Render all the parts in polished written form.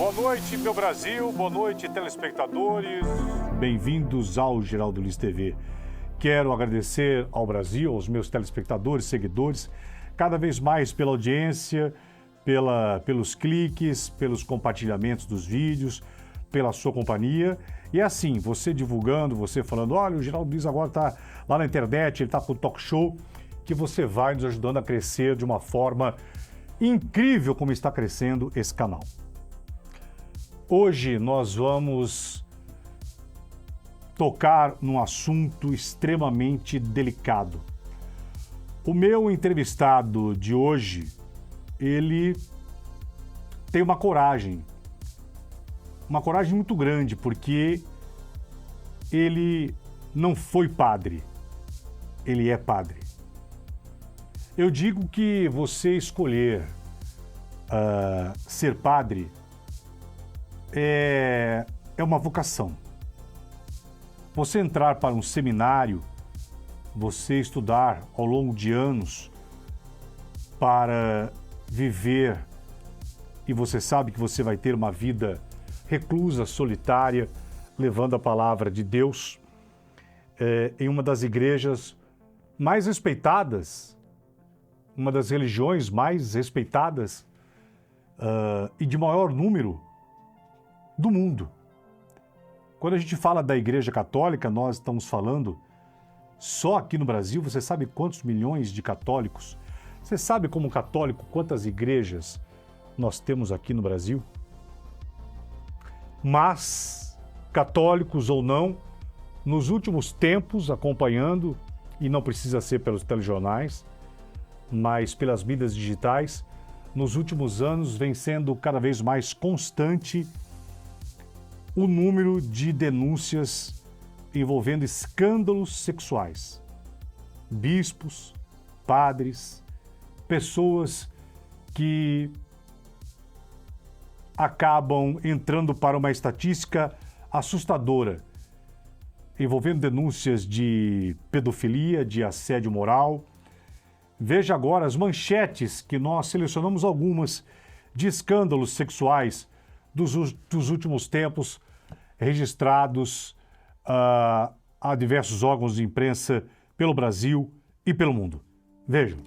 Boa noite, meu Brasil. Boa noite, telespectadores. Bem-vindos ao Geraldo Luiz TV. Quero agradecer ao Brasil, aos meus telespectadores, seguidores, cada vez mais pela audiência, pelos cliques, pelos compartilhamentos dos vídeos, pela sua companhia. E assim, você divulgando, você falando, olha, o Geraldo Luiz agora está lá na internet, ele está com o talk show, que você vai nos ajudando a crescer de uma forma incrível como está crescendo esse canal. Hoje nós vamos tocar num assunto extremamente delicado. O meu entrevistado de hoje, ele tem uma coragem muito grande, porque ele não foi padre, ele é padre. Eu digo que você escolher ser padre é uma vocação. Você entrar para um seminário, você estudar ao longo de anos para viver, e você sabe que você vai ter uma vida reclusa, solitária, levando a palavra de Deus em uma das igrejas mais respeitadas, uma das religiões mais respeitadas e de maior número do mundo. Quando a gente fala da Igreja Católica, nós estamos falando só aqui no Brasil. Você sabe quantos milhões de católicos? Você sabe, como católico, quantas igrejas nós temos aqui no Brasil? Mas, católicos ou não, nos últimos tempos, acompanhando, e não precisa ser pelos telejornais, mas pelas mídias digitais, nos últimos anos vem sendo cada vez mais constante o número de denúncias envolvendo escândalos sexuais. Bispos, padres, pessoas que acabam entrando para uma estatística assustadora, envolvendo denúncias de pedofilia, de assédio moral. Veja agora as manchetes, que nós selecionamos algumas, de escândalos sexuais dos últimos tempos, registrados a diversos órgãos de imprensa pelo Brasil e pelo mundo. Vejam.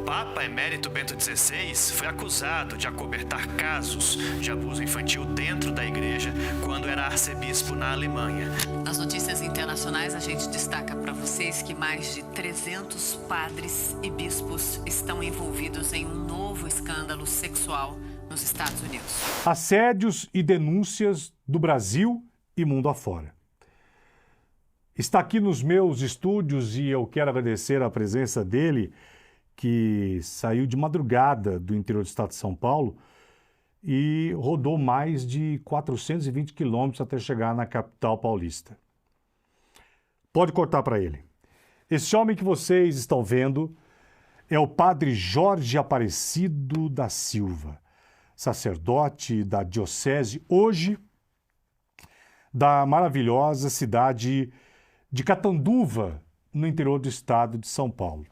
Papa Emérito Bento XVI foi acusado de acobertar casos de abuso infantil dentro da igreja quando era arcebispo na Alemanha. Nas notícias internacionais, a gente destaca para vocês que mais de 300 padres e bispos estão envolvidos em um novo escândalo sexual nos Estados Unidos. Assédios e denúncias do Brasil e mundo afora. Está aqui nos meus estúdios, e eu quero agradecer a presença dele, que saiu de madrugada do interior do estado de São Paulo e rodou mais de 420 quilômetros até chegar na capital paulista. Pode cortar para ele. Esse homem que vocês estão vendo é o padre Jorge Aparecido da Silva, sacerdote da diocese, hoje, da maravilhosa cidade de Catanduva, no interior do estado de São Paulo.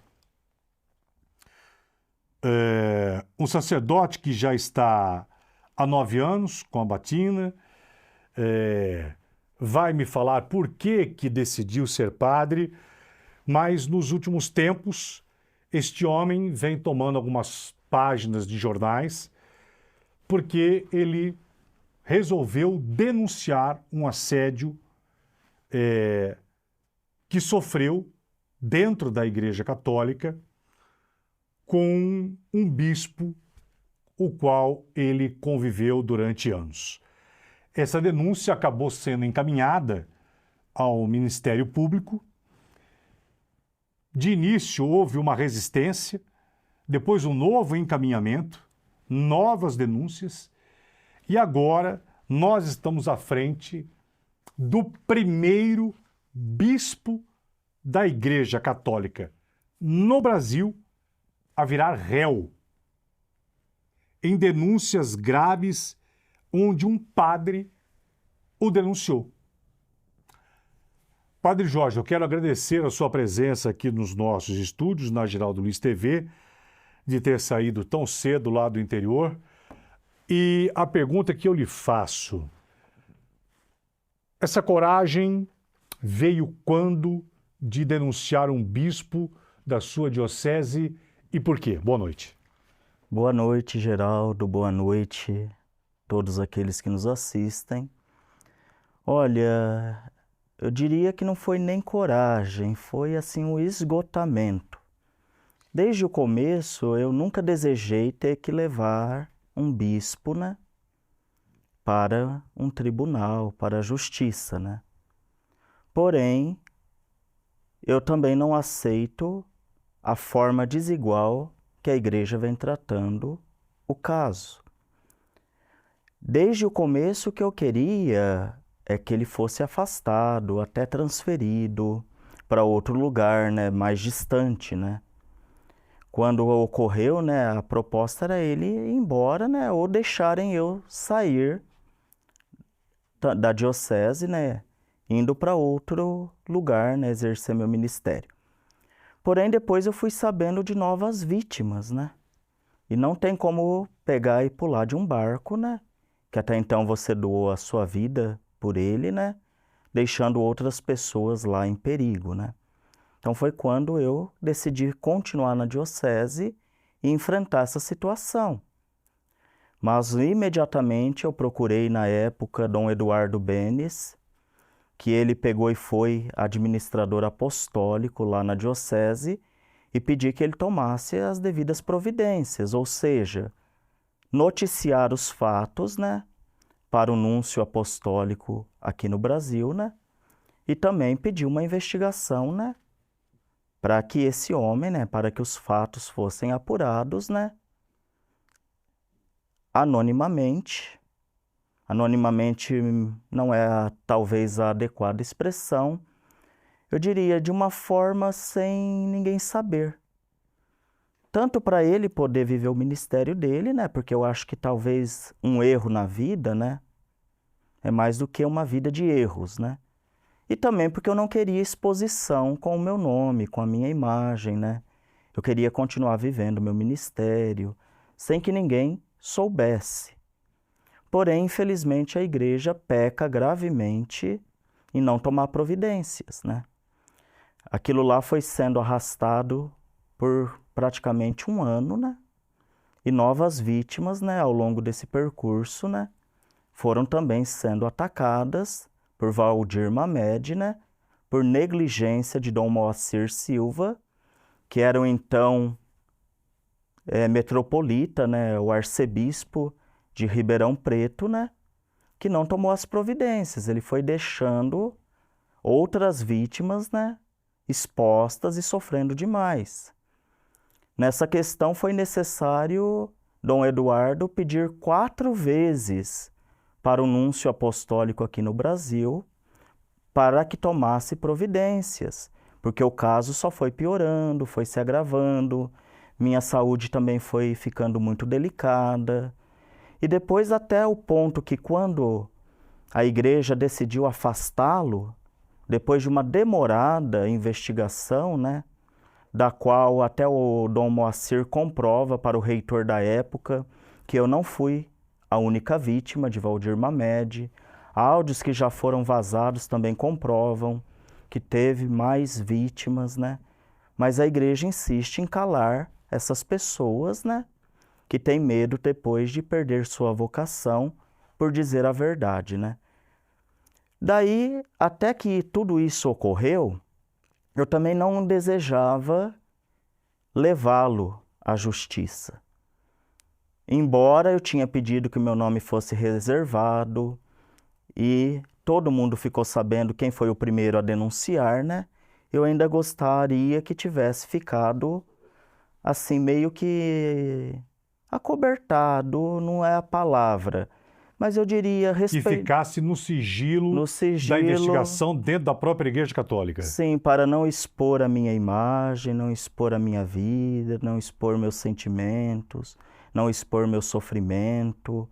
Um sacerdote que já está há 9 anos com a batina, vai me falar por que decidiu ser padre, mas nos últimos tempos este homem vem tomando algumas páginas de jornais porque ele resolveu denunciar um assédio que sofreu dentro da Igreja Católica com um bispo, o qual ele conviveu durante anos. Essa denúncia acabou sendo encaminhada ao Ministério Público. De início houve uma resistência, depois um novo encaminhamento, novas denúncias, e agora nós estamos à frente do primeiro bispo da Igreja Católica no Brasil a virar réu em denúncias graves onde um padre o denunciou. Padre Jorge, eu quero agradecer a sua presença aqui nos nossos estúdios, na Geraldo Luiz TV, de ter saído tão cedo lá do interior. E a pergunta que eu lhe faço, essa coragem veio quando de denunciar um bispo da sua diocese e por quê? Boa noite. Boa noite, Geraldo. Boa noite todos aqueles que nos assistem. Olha, eu diria que não foi nem coragem, foi assim um esgotamento. Desde o começo, eu nunca desejei ter que levar um bispo, né, para um tribunal, para a justiça, né? Porém, eu também não aceito a forma desigual que a igreja vem tratando o caso. Desde o começo, o que eu queria é que ele fosse afastado, até transferido para outro lugar, né, mais distante, né? Quando ocorreu, né, a proposta era ele ir embora, né, ou deixarem eu sair da diocese, né, indo para outro lugar, né, exercer meu ministério. Porém, depois eu fui sabendo de novas vítimas, né? E não tem como pegar e pular de um barco, né? Que até então você doou a sua vida por ele, né? Deixando outras pessoas lá em perigo, né? Então foi quando eu decidi continuar na diocese e enfrentar essa situação. Mas imediatamente eu procurei na época Dom Eduardo Benes, que ele pegou e foi administrador apostólico lá na diocese, e pedi que ele tomasse as devidas providências, ou seja, noticiar os fatos, né, para o núncio apostólico aqui no Brasil, né, e também pedir uma investigação, né, para que esse homem, né, para que os fatos fossem apurados, né, anonimamente. Anonimamente não é talvez a adequada expressão, eu diria de uma forma sem ninguém saber. Tanto para ele poder viver o ministério dele, né? Porque eu acho que talvez um erro na vida, né, é mais do que uma vida de erros, né? E também porque eu não queria exposição com o meu nome, com a minha imagem, né? Eu queria continuar vivendo o meu ministério sem que ninguém soubesse. Porém, infelizmente, a igreja peca gravemente em não tomar providências, né? Aquilo lá foi sendo arrastado por praticamente um ano, né? E novas vítimas, né, ao longo desse percurso, né, foram também sendo atacadas por Valdir Mamed, né, por negligência de Dom Moacir Silva, que era o então metropolita, né, o arcebispo de Ribeirão Preto, né, que não tomou as providências. Ele foi deixando outras vítimas, né, expostas e sofrendo demais. Nessa questão foi necessário Dom Eduardo pedir 4 vezes para o núncio apostólico aqui no Brasil para que tomasse providências, porque o caso só foi piorando, foi se agravando, minha saúde também foi ficando muito delicada. E depois até o ponto que quando a igreja decidiu afastá-lo, depois de uma demorada investigação, né, da qual até o Dom Moacir comprova para o reitor da época que eu não fui a única vítima de Valdir Mamed, Áudios que já foram vazados também comprovam que teve mais vítimas, né? Mas a igreja insiste em calar essas pessoas, né? Que têm medo depois de perder sua vocação por dizer a verdade, né? Daí, até que tudo isso ocorreu, eu também não desejava levá-lo à justiça. Embora eu tinha pedido que meu nome fosse reservado e todo mundo ficou sabendo quem foi o primeiro a denunciar, né? Eu ainda gostaria que tivesse ficado assim, meio que acobertado, não é a palavra, mas eu diria Que ficasse no sigilo da investigação dentro da própria Igreja Católica. Sim, para não expor a minha imagem, não expor a minha vida, não expor meus sentimentos, não expor meu sofrimento.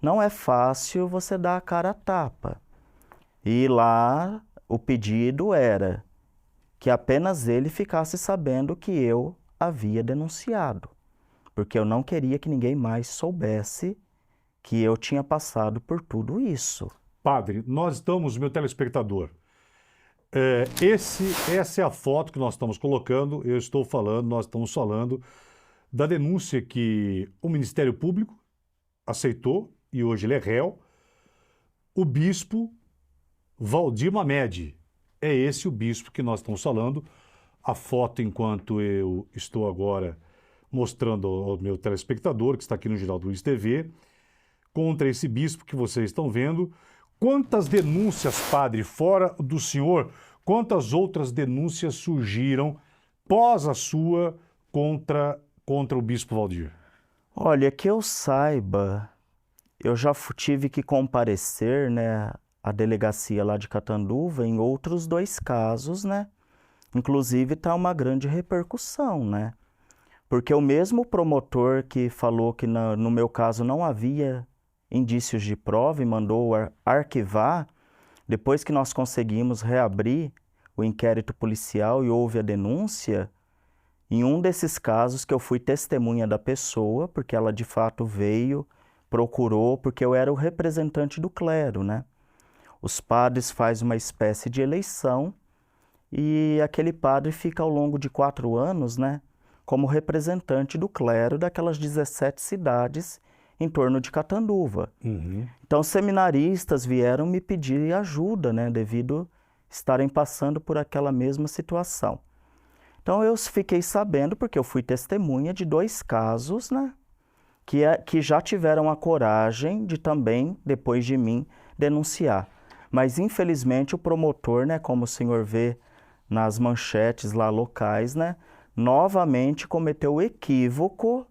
Não é fácil você dar a cara a tapa. E lá o pedido era que apenas ele ficasse sabendo que eu havia denunciado, porque eu não queria que ninguém mais soubesse que eu tinha passado por tudo isso. Padre, nós estamos, meu telespectador, essa é a foto que nós estamos colocando, nós estamos falando da denúncia que o Ministério Público aceitou, e hoje ele é réu, o bispo Valdir Mamed. É esse o bispo que nós estamos falando. A foto, enquanto eu estou agora mostrando ao meu telespectador, que está aqui no Geraldo Luiz TV, contra esse bispo que vocês estão vendo. Quantas denúncias, padre, fora do senhor, quantas outras denúncias surgiram pós a sua contra o bispo Valdir? Olha, que eu saiba, eu já tive que comparecer, né, à delegacia lá de Catanduva em outros 2 casos, né? Inclusive está uma grande repercussão, né? Porque o mesmo promotor que falou que no meu caso não havia indícios de prova e mandou arquivar, depois que nós conseguimos reabrir o inquérito policial e houve a denúncia, em um desses casos que eu fui testemunha da pessoa, porque ela de fato veio, procurou, porque eu era o representante do clero, né? Os padres fazem uma espécie de eleição e aquele padre fica ao longo de 4 anos, né, como representante do clero daquelas 17 cidades em torno de Catanduva. Uhum. Então, seminaristas vieram me pedir ajuda, né, devido estarem passando por aquela mesma situação. Então, eu fiquei sabendo, porque eu fui testemunha de 2 casos, né, que já tiveram a coragem de também, depois de mim, denunciar. Mas, infelizmente, o promotor, né, como o senhor vê nas manchetes lá locais, né, novamente cometeu o equívoco,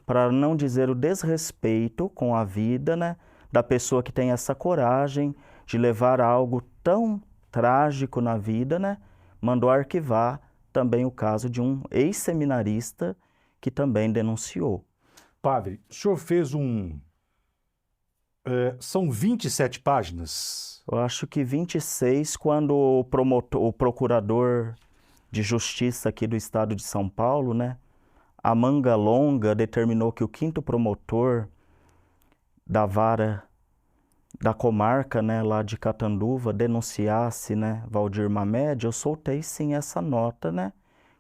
para não dizer o desrespeito com a vida, né, da pessoa que tem essa coragem de levar algo tão trágico na vida, né, mandou arquivar também o caso de um ex-seminarista que também denunciou. Padre, o senhor fez são 27 páginas. Eu acho que 26, quando o procurador de justiça aqui do estado de São Paulo, né, a manga longa, determinou que o 5º promotor da vara da comarca, né, lá de Catanduva, denunciasse, né, Valdir Mamed, eu soltei sim essa nota, né,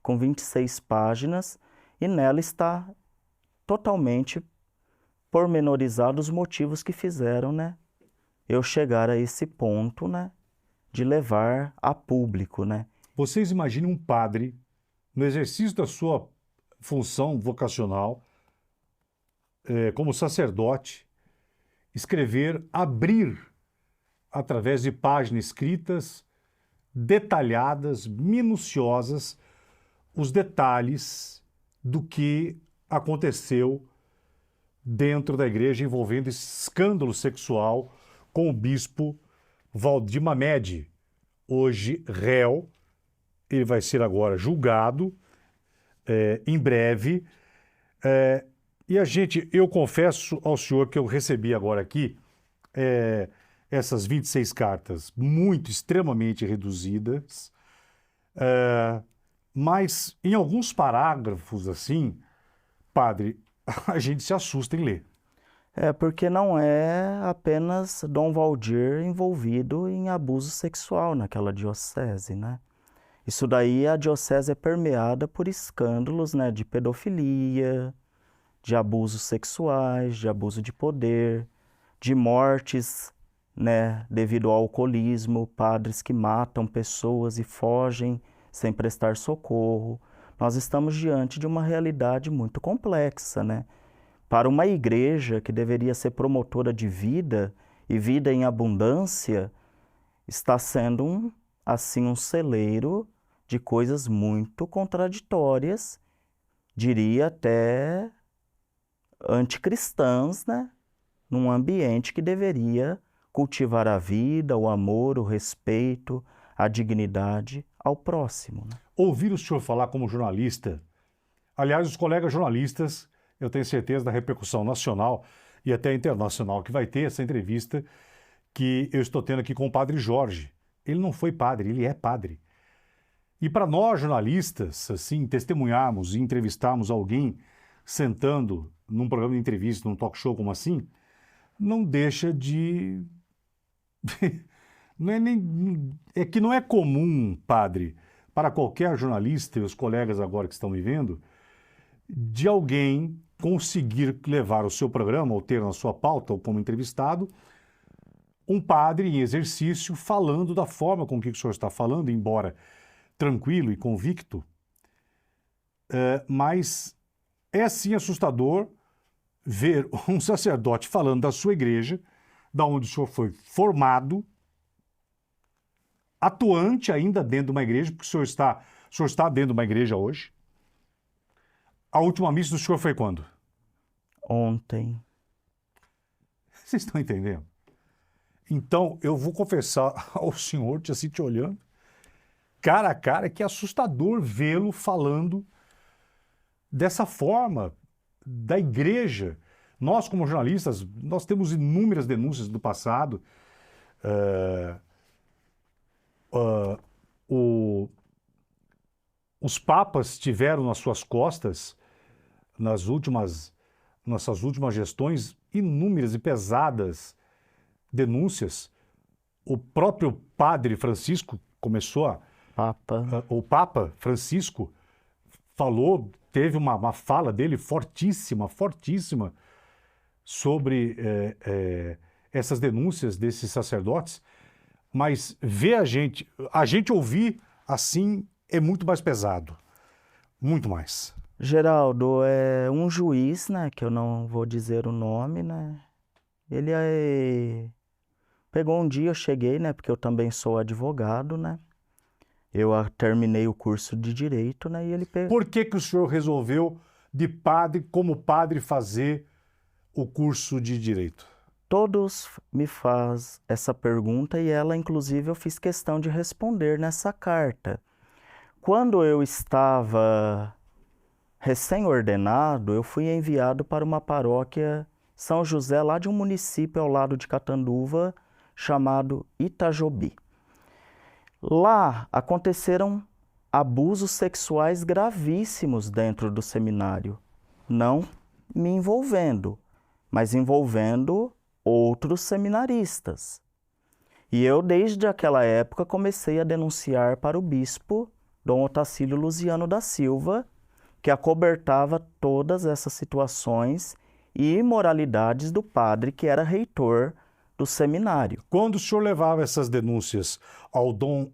com 26 páginas, e nela está totalmente pormenorizados os motivos que fizeram, né, eu chegar a esse ponto, né, de levar a público, né. Vocês imaginem um padre, no exercício da sua função vocacional, como sacerdote, abrir, através de páginas escritas, detalhadas, minuciosas, os detalhes do que aconteceu dentro da igreja envolvendo esse escândalo sexual com o bispo Valdir Mamed, hoje réu. Ele vai ser agora julgado em breve. E eu confesso ao senhor que eu recebi agora aqui essas 26 cartas extremamente reduzidas, mas em alguns parágrafos assim, padre, a gente se assusta em ler. É, porque não é apenas Dom Valdir envolvido em abuso sexual naquela diocese, né? Isso daí, a diocese é permeada por escândalos, né, de pedofilia, de abusos sexuais, de abuso de poder, de mortes, né, devido ao alcoolismo, padres que matam pessoas e fogem sem prestar socorro. Nós estamos diante de uma realidade muito complexa, né? Para uma igreja que deveria ser promotora de vida e vida em abundância, está sendo um celeiro de coisas muito contraditórias, diria até anticristãs, né? Num ambiente que deveria cultivar a vida, o amor, o respeito, a dignidade ao próximo, né? Ouvir o senhor falar como jornalista, aliás, os colegas jornalistas, eu tenho certeza da repercussão nacional e até internacional que vai ter essa entrevista que eu estou tendo aqui com o padre Jorge. Ele não foi padre, ele é padre. E para nós jornalistas, assim, testemunharmos e entrevistarmos alguém sentando num programa de entrevista, num talk show como assim, não deixa de... É que não é comum, padre, para qualquer jornalista e os colegas agora que estão me vendo, de alguém conseguir levar o seu programa ou ter na sua pauta ou como entrevistado um padre em exercício falando da forma com que o senhor está falando, embora tranquilo e convicto, mas é sim assustador ver um sacerdote falando da sua igreja, da onde o senhor foi formado, atuante ainda dentro de uma igreja, porque o senhor está dentro de uma igreja hoje. A última missa do senhor foi quando? Ontem. Vocês estão entendendo? Então, eu vou confessar ao senhor, assim, te olhando, cara a cara, que é assustador vê-lo falando dessa forma da igreja. Nós, como jornalistas, nós temos inúmeras denúncias do passado. Os papas tiveram nas suas costas, nossas últimas gestões, inúmeras e pesadas denúncias. O próprio padre Francisco começou o Papa Francisco falou, teve uma fala dele fortíssima sobre essas denúncias desses sacerdotes, mas ver a gente ouvir assim é muito mais pesado, muito mais. Geraldo, é um juiz, né, que eu não vou dizer o nome, né, ele pegou um dia, eu cheguei, né, porque eu também sou advogado, né, eu terminei o curso de Direito, né, e ele pegou... Por que o senhor resolveu, como padre, fazer o curso de Direito? Todos me fazem essa pergunta e ela, inclusive, eu fiz questão de responder nessa carta. Quando eu estava recém-ordenado, eu fui enviado para uma paróquia São José, lá de um município ao lado de Catanduva, chamado Itajobi. Lá aconteceram abusos sexuais gravíssimos dentro do seminário, não me envolvendo, mas envolvendo outros seminaristas. E eu, desde aquela época, comecei a denunciar para o bispo Dom Otacílio Luziano da Silva, que acobertava todas essas situações e imoralidades do padre que era reitor do seminário. Quando o senhor levava essas denúncias ao Dom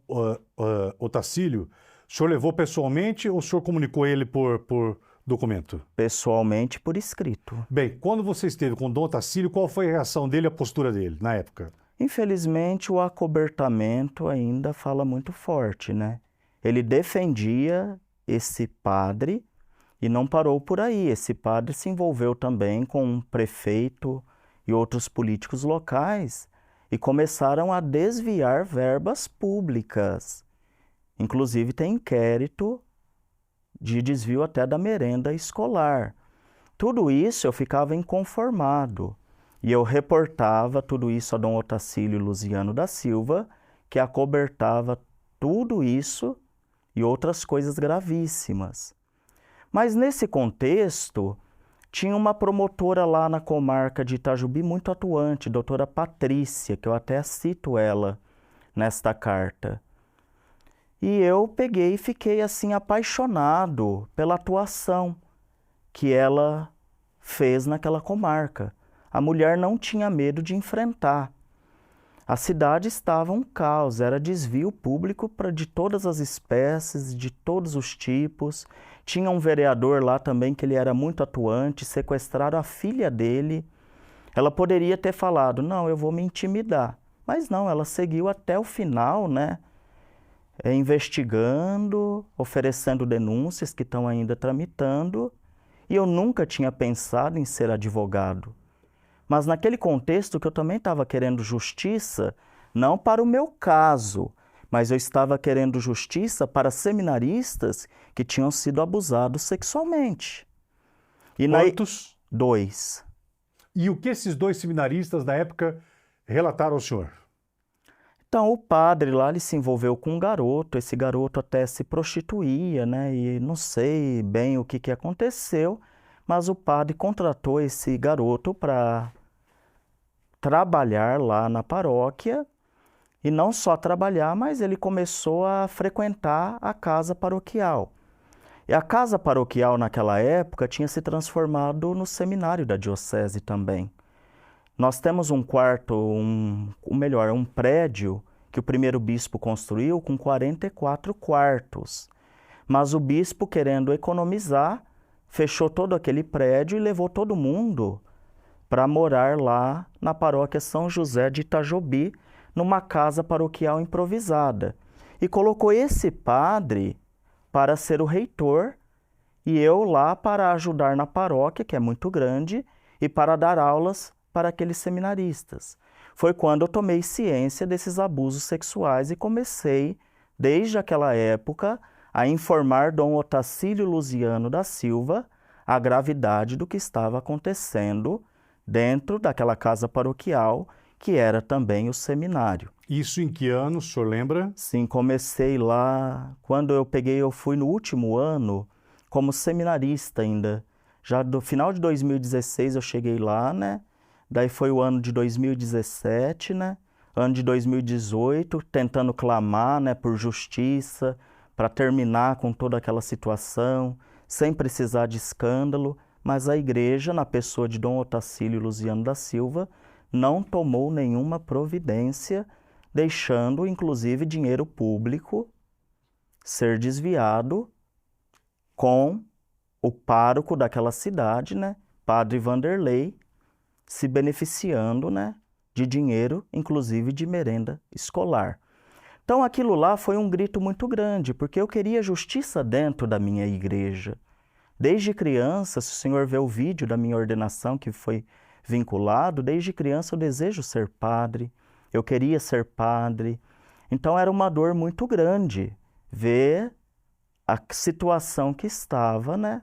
Otacílio, o senhor levou pessoalmente ou o senhor comunicou ele por documento? Pessoalmente, por escrito. Bem, quando você esteve com o Dom Otacílio, qual foi a reação dele e a postura dele na época? Infelizmente, o acobertamento ainda fala muito forte, né? Ele defendia esse padre e não parou por aí. Esse padre se envolveu também com um prefeito e outros políticos locais e começaram a desviar verbas públicas. Inclusive, tem inquérito de desvio até da merenda escolar. Tudo isso eu ficava inconformado e eu reportava tudo isso a Dom Otacílio Luziano da Silva, que acobertava tudo isso e outras coisas gravíssimas. Mas nesse contexto, Tinha uma promotora lá na comarca de Itajobi muito atuante, doutora Patrícia, que eu até cito ela nesta carta. E eu peguei e fiquei assim apaixonado pela atuação que ela fez naquela comarca. A mulher não tinha medo de enfrentar. A cidade estava um caos, era desvio público de todas as espécies, de todos os tipos. Tinha um vereador lá também que ele era muito atuante, sequestraram a filha dele. Ela poderia ter falado, não, eu vou me intimidar. Mas não, ela seguiu até o final, né? Investigando, oferecendo denúncias que estão ainda tramitando. E eu nunca tinha pensado em ser advogado. Mas naquele contexto que eu também estava querendo justiça, não para o meu caso, mas eu estava querendo justiça para seminaristas que tinham sido abusados sexualmente. E Quantos? 2. E o que esses 2 seminaristas da época relataram ao senhor? Então, o padre lá, ele se envolveu com um garoto, esse garoto até se prostituía, né? E não sei bem o que aconteceu, mas o padre contratou esse garoto para trabalhar lá na paróquia, e não só trabalhar, mas ele começou a frequentar a casa paroquial. E a casa paroquial naquela época tinha se transformado no seminário da diocese também. Nós temos um quarto, um prédio que o primeiro bispo construiu com 44 quartos. Mas o bispo, querendo economizar, fechou todo aquele prédio e levou todo mundo para morar lá na paróquia São José de Itajobi, numa casa paroquial improvisada. E colocou esse padre para ser o reitor e eu lá para ajudar na paróquia, que é muito grande, e para dar aulas para aqueles seminaristas. Foi quando eu tomei ciência desses abusos sexuais e comecei, desde aquela época, a informar Dom Otacílio Luziano da Silva a gravidade do que estava acontecendo dentro daquela casa paroquial, que era também o seminário. Isso em que ano, o senhor lembra? Sim, comecei lá, quando eu fui no último ano, como seminarista ainda. Já do final de 2016 eu cheguei lá, né? Daí foi o ano de 2017, né? Ano de 2018, tentando clamar, né, por justiça, para terminar com toda aquela situação, sem precisar de escândalo, mas a igreja, na pessoa de Dom Otacílio Luziano da Silva, não tomou nenhuma providência, deixando, inclusive, dinheiro público ser desviado com o pároco daquela cidade, né, Padre Vanderlei, se beneficiando, né, de dinheiro, inclusive de merenda escolar. Então aquilo lá foi um grito muito grande, porque eu queria justiça dentro da minha igreja. Desde criança, se o senhor vê o vídeo da minha ordenação que foi vinculado, desde criança eu desejo ser padre, eu queria ser padre. Então era uma dor muito grande ver a situação que estava, né,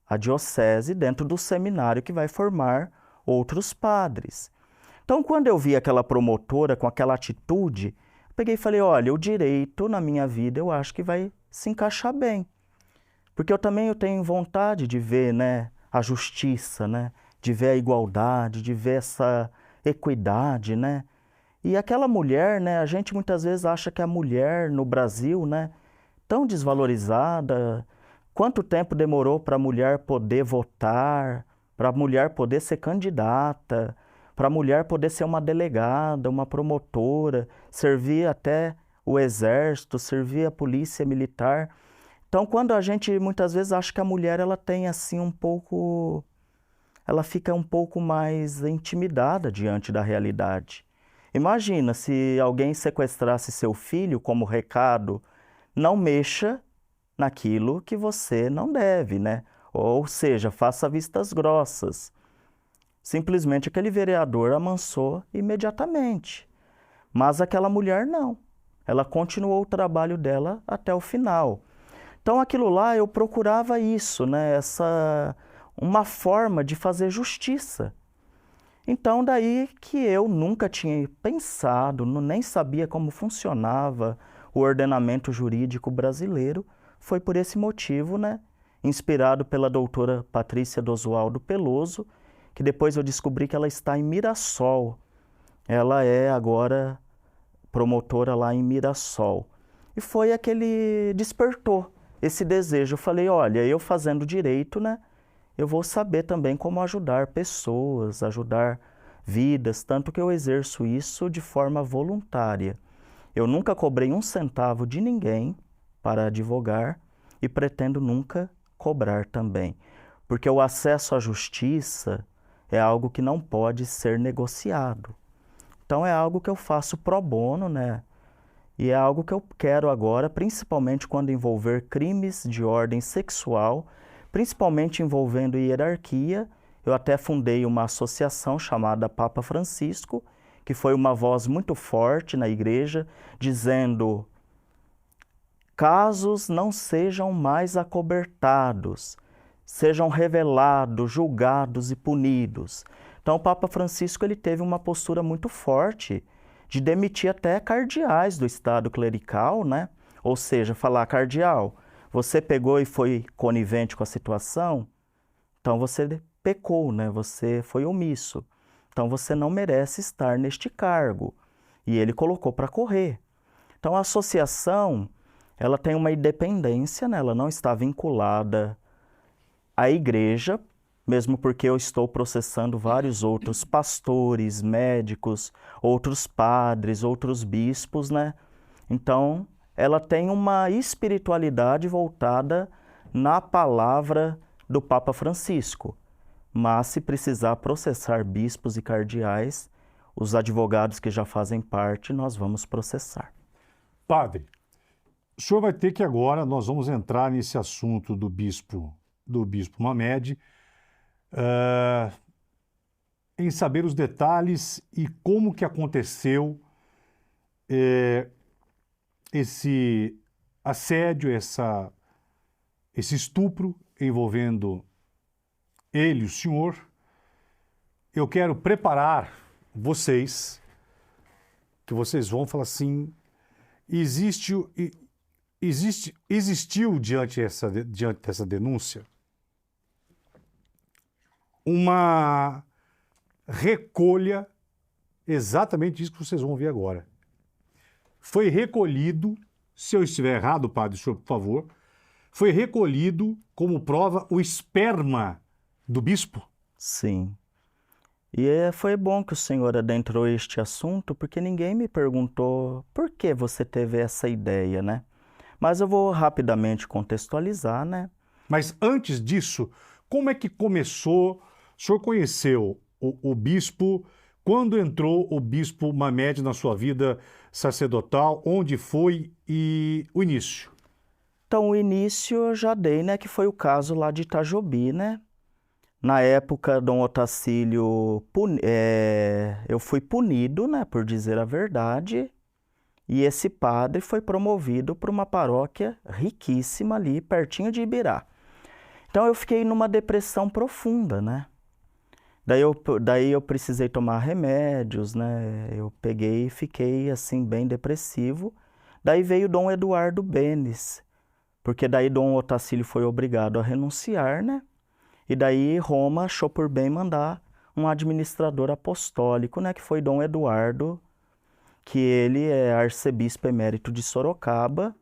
a diocese dentro do seminário que vai formar outros padres. Então, quando eu vi aquela promotora com aquela atitude, eu peguei e falei, olha, o direito na minha vida eu acho que vai se encaixar bem. Porque eu tenho vontade de ver, né, a justiça, né, de ver a igualdade, de ver essa equidade, né. E aquela mulher, né, a gente muitas vezes acha que a mulher no Brasil, né, tão desvalorizada. Quanto tempo demorou para a mulher poder votar, para a mulher poder ser candidata, para a mulher poder ser uma delegada, uma promotora, servir até o exército, servir a polícia militar. Então, quando a gente muitas vezes acha que a mulher ela tem assim ela fica um pouco mais intimidada diante da realidade. Imagina se alguém sequestrasse seu filho como recado, não mexa naquilo que você não deve, né? Ou seja, faça vistas grossas. Simplesmente aquele vereador amansou imediatamente. Mas aquela mulher não. Ela continuou o trabalho dela até o final. Então aquilo lá eu procurava isso, né? Uma forma de fazer justiça. Então daí que eu nunca tinha pensado, nem sabia como funcionava o ordenamento jurídico brasileiro. Foi por esse motivo, né? inspirado pela doutora Patrícia Dosualdo Peloso, que depois eu descobri que ela está em Mirassol. Ela é agora promotora lá em Mirassol. E foi aquele despertou esse desejo. Eu falei, olha, eu fazendo direito, né, eu vou saber também como ajudar pessoas, ajudar vidas, tanto que eu exerço isso de forma voluntária. Eu nunca cobrei um centavo de ninguém para advogar e pretendo nunca cobrar também, porque o acesso à justiça é algo que não pode ser negociado. Então é algo que eu faço pro bono, né? E é algo que eu quero agora, principalmente quando envolver crimes de ordem sexual, principalmente envolvendo hierarquia. Eu até fundei uma associação chamada Papa Francisco, que foi uma voz muito forte na igreja, dizendo: casos não sejam mais acobertados, sejam revelados, julgados e punidos. Então o Papa Francisco ele teve uma postura muito forte de demitir até cardeais do estado clerical, né? Ou seja, falar, cardeal, você pegou e foi conivente com a situação, então você pecou, né? Você foi omisso. Então você não merece estar neste cargo. E ele colocou para correr. Então a associação, ela tem uma independência, né? Ela não está vinculada à igreja, mesmo porque eu estou processando vários outros pastores, médicos, outros padres, outros bispos, né? Então ela tem uma espiritualidade voltada na palavra do Papa Francisco. Mas se precisar processar bispos e cardeais, os advogados que já fazem parte, nós vamos processar. Padre, o senhor vai ter que agora, nós vamos entrar nesse assunto do bispo Mamed, em saber os detalhes e como que aconteceu esse assédio, esse estupro envolvendo ele e o senhor. Eu quero preparar vocês, que vocês vão falar assim, existiu diante dessa denúncia uma recolha, exatamente isso que vocês vão ver agora. Foi recolhido, se eu estiver errado, padre, senhor, por favor, foi recolhido como prova o esperma do bispo? Sim. E foi bom que o senhor adentrou este assunto, porque ninguém me perguntou por que você teve essa ideia, né? Mas eu vou rapidamente contextualizar, né? Mas antes disso, como é que começou? O senhor conheceu o bispo? Quando entrou o bispo Mamed na sua vida sacerdotal? Onde foi e o início? Então, o início eu já dei, né? Que foi o caso lá de Itajobi, né? Na época, Dom Otacílio, eu fui punido, né, por dizer a verdade, e esse padre foi promovido para uma paróquia riquíssima ali, pertinho de Ibirá. Então eu fiquei numa depressão profunda, né? Daí eu precisei tomar remédios, né? Eu peguei e fiquei assim bem depressivo. Daí veio Dom Eduardo Benes, porque daí Dom Otacílio foi obrigado a renunciar, né? E daí Roma achou por bem mandar um administrador apostólico, né, que foi Dom Eduardo, que ele é arcebispo emérito de Sorocaba.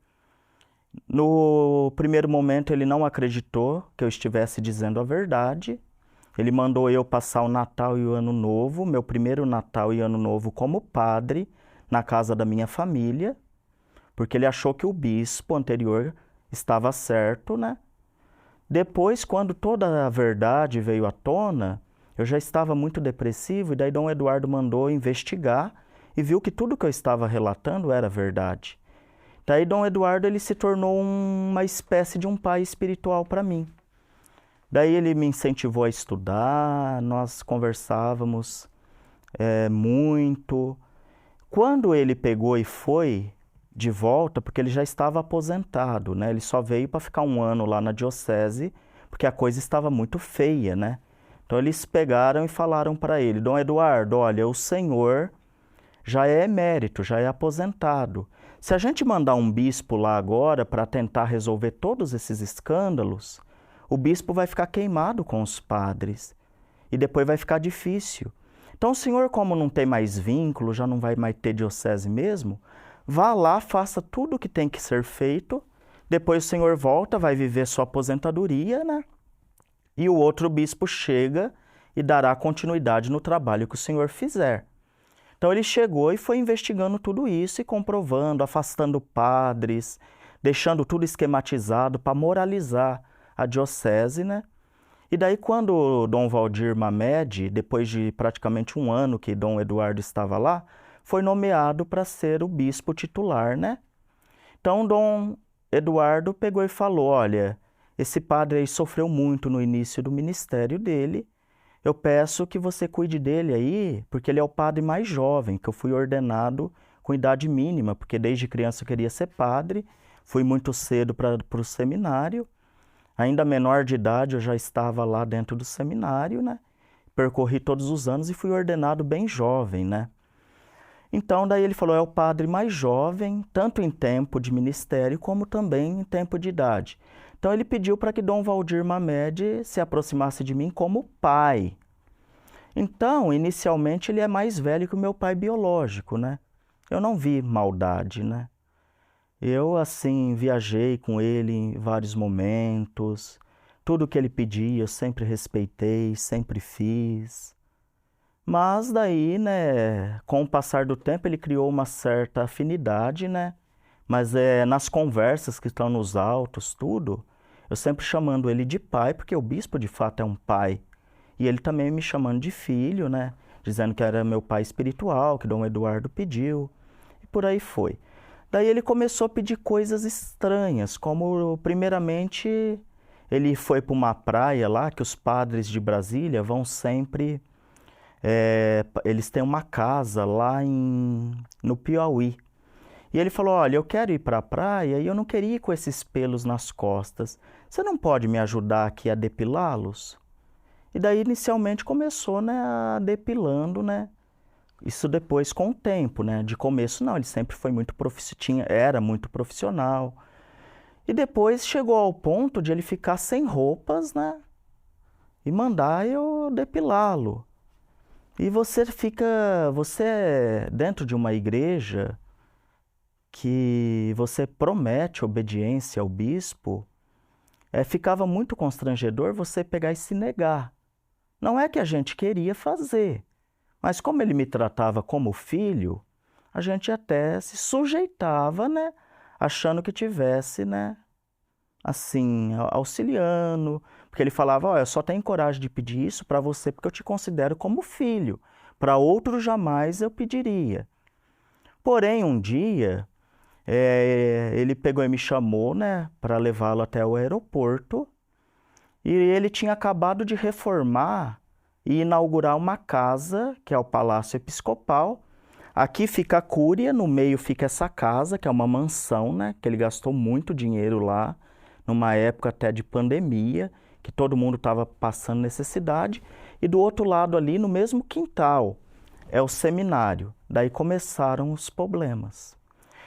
No primeiro momento ele não acreditou que eu estivesse dizendo a verdade. Ele mandou eu passar o Natal e o Ano Novo, meu primeiro Natal e Ano Novo como padre, na casa da minha família, porque ele achou que o bispo anterior estava certo, né? Depois, quando toda a verdade veio à tona, eu já estava muito depressivo e daí Dom Eduardo mandou investigar e viu que tudo que eu estava relatando era verdade. Daí Dom Eduardo ele se tornou uma espécie de um pai espiritual para mim. Daí ele me incentivou a estudar, nós conversávamos muito. Quando ele pegou e foi de volta, porque ele já estava aposentado, né? Ele só veio para ficar um ano lá na diocese, porque a coisa estava muito feia, né? Então eles pegaram e falaram para ele: Dom Eduardo, olha, o senhor já é emérito, já é aposentado. Se a gente mandar um bispo lá agora para tentar resolver todos esses escândalos, o bispo vai ficar queimado com os padres e depois vai ficar difícil. Então o senhor, como não tem mais vínculo, já não vai mais ter diocese mesmo, vá lá, faça tudo o que tem que ser feito, depois o senhor volta, vai viver sua aposentadoria, né? E o outro bispo chega e dará continuidade no trabalho que o senhor fizer. Então ele chegou e foi investigando tudo isso e comprovando, afastando padres, deixando tudo esquematizado para moralizar a diocese, né? E daí quando Dom Valdir Mamed, depois de praticamente um ano que Dom Eduardo estava lá, foi nomeado para ser o bispo titular, né? Então Dom Eduardo pegou e falou, olha, esse padre aí sofreu muito no início do ministério dele, eu peço que você cuide dele aí, porque ele é o padre mais jovem, que eu fui ordenado com idade mínima, porque desde criança eu queria ser padre, fui muito cedo para o seminário, ainda menor de idade eu já estava lá dentro do seminário, né? Percorri todos os anos e fui ordenado bem jovem, né? Então daí ele falou, é o padre mais jovem, tanto em tempo de ministério como também em tempo de idade. Então ele pediu para que Dom Valdir Mamed se aproximasse de mim como pai. Então, inicialmente, ele é mais velho que o meu pai biológico, né? Eu não vi maldade, né? Eu, assim, viajei com ele em vários momentos. Tudo que ele pedia eu sempre respeitei, sempre fiz. Mas daí, né, com o passar do tempo, ele criou uma certa afinidade, né? Mas nas conversas que estão nos autos, tudo, eu sempre chamando ele de pai, porque o bispo de fato é um pai. E ele também me chamando de filho, né? Dizendo que era meu pai espiritual, que Dom Eduardo pediu. E por aí foi. Daí ele começou a pedir coisas estranhas, como primeiramente ele foi para uma praia lá, que os padres de Brasília vão sempre... eles têm uma casa lá no Piauí. E ele falou, olha, eu quero ir para a praia e eu não queria ir com esses pelos nas costas. Você não pode me ajudar aqui a depilá-los? E daí, inicialmente, começou, né, a depilando, né? Isso depois com o tempo, né? De começo, não, ele sempre foi muito era muito profissional. E depois chegou ao ponto de ele ficar sem roupas, né? E mandar eu depilá-lo. E você é dentro de uma igreja que você promete obediência ao bispo, ficava muito constrangedor você pegar e se negar. Não é que a gente queria fazer, mas como ele me tratava como filho, a gente até se sujeitava, né, achando que tivesse, né, assim, auxiliando, porque ele falava, olha, eu só tenho coragem de pedir isso para você porque eu te considero como filho, para outro jamais eu pediria. Porém, um dia... ele pegou e me chamou, né, para levá-lo até o aeroporto, e ele tinha acabado de reformar e inaugurar uma casa, que é o Palácio Episcopal. Aqui fica a Cúria, no meio fica essa casa, que é uma mansão, né, que ele gastou muito dinheiro lá, numa época até de pandemia, que todo mundo estava passando necessidade, e do outro lado ali, no mesmo quintal, é o seminário. Daí começaram os problemas.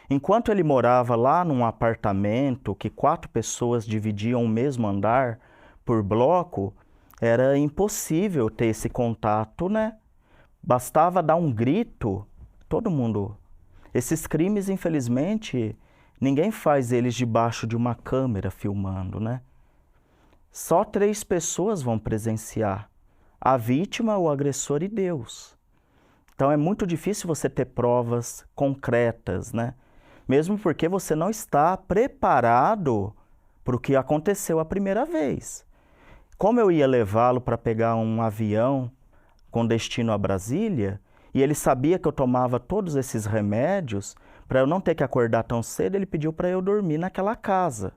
Enquanto ele morava lá num apartamento que 4 pessoas dividiam o mesmo andar por bloco, era impossível ter esse contato, né? Bastava dar um grito, todo mundo... Esses crimes, infelizmente, ninguém faz eles debaixo de uma câmera filmando, né? Só 3 pessoas vão presenciar. A vítima, o agressor e Deus. Então é muito difícil você ter provas concretas, né? Mesmo porque você não está preparado para o que aconteceu a primeira vez. Como eu ia levá-lo para pegar um avião com destino a Brasília, e ele sabia que eu tomava todos esses remédios, para eu não ter que acordar tão cedo, ele pediu para eu dormir naquela casa.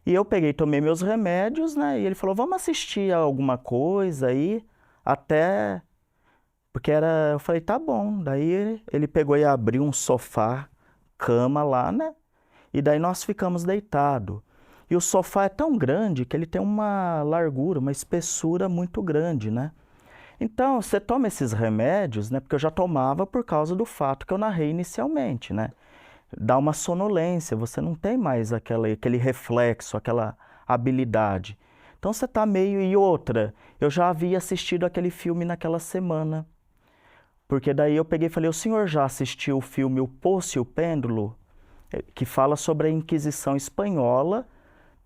E eu peguei, tomei meus remédios, né? E ele falou, vamos assistir a alguma coisa aí, até... Porque eu falei, tá bom. Daí ele pegou e abriu um sofá, cama lá, né? E daí nós ficamos deitados. E o sofá é tão grande que ele tem uma largura, uma espessura muito grande, né? Então, você toma esses remédios, né? Porque eu já tomava por causa do fato que eu narrei inicialmente, né? Dá uma sonolência, você não tem mais aquele reflexo, aquela habilidade. Então você está meio... E outra, eu já havia assistido aquele filme naquela semana. Porque daí eu peguei e falei, o senhor já assistiu o filme O Poço e o Pêndulo? Que fala sobre a Inquisição Espanhola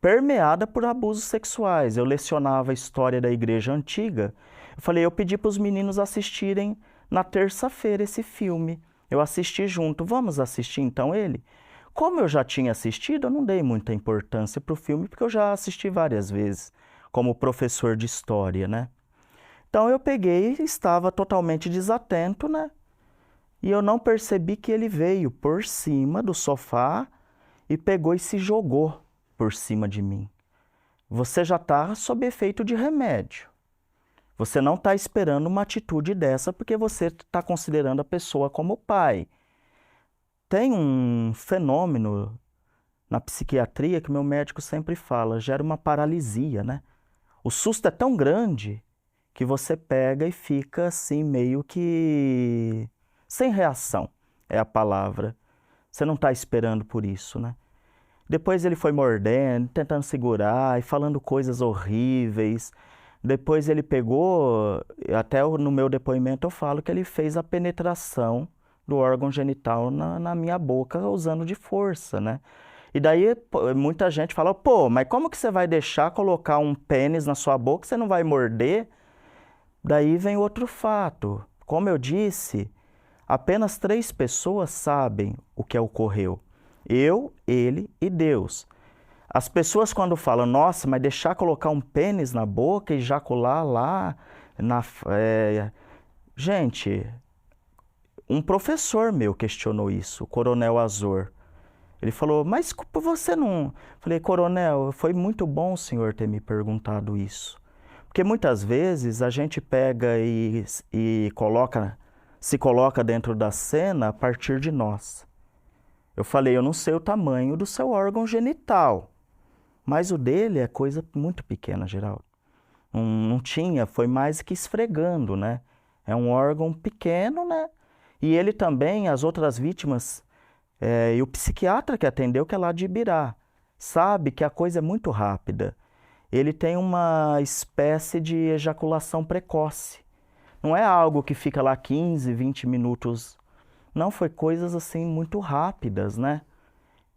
permeada por abusos sexuais. Eu lecionava a história da Igreja Antiga. Eu falei, eu pedi para os meninos assistirem na terça-feira esse filme. Eu assisti junto. Vamos assistir então ele? Como eu já tinha assistido, eu não dei muita importância para o filme, porque eu já assisti várias vezes, como professor de história, né? Então eu peguei e estava totalmente desatento, né? E eu não percebi que ele veio por cima do sofá e pegou e se jogou por cima de mim. Você já está sob efeito de remédio. Você não está esperando uma atitude dessa porque você está considerando a pessoa como pai. Tem um fenômeno na psiquiatria que meu médico sempre fala, gera uma paralisia, né? O susto é tão grande que você pega e fica assim meio que sem reação, é a palavra. Você não está esperando por isso, né? Depois ele foi mordendo, tentando segurar e falando coisas horríveis. Depois ele pegou, até no meu depoimento eu falo que ele fez a penetração do órgão genital na minha boca usando de força, né? E daí muita gente fala, pô, mas como que você vai deixar colocar um pênis na sua boca, você não vai morder? Daí vem outro fato. Como eu disse, apenas 3 pessoas sabem o que ocorreu. Eu, ele e Deus. As pessoas quando falam, nossa, mas deixar colocar um pênis na boca e ejacular lá... Gente, um professor meu questionou isso, o Coronel Azor. Ele falou, mas você não... Falei, coronel, foi muito bom o senhor ter me perguntado isso. Porque muitas vezes a gente pega e se coloca dentro da cena a partir de nós. Eu falei, eu não sei o tamanho do seu órgão genital, mas o dele é coisa muito pequena, Geraldo. Não tinha, foi mais que esfregando, né? É um órgão pequeno, né? E ele também, as outras vítimas... e o psiquiatra que atendeu, que é lá de Ibirá, sabe que a coisa é muito rápida. Ele tem uma espécie de ejaculação precoce. Não é algo que fica lá 15, 20 minutos. Não, foi coisas assim muito rápidas, né?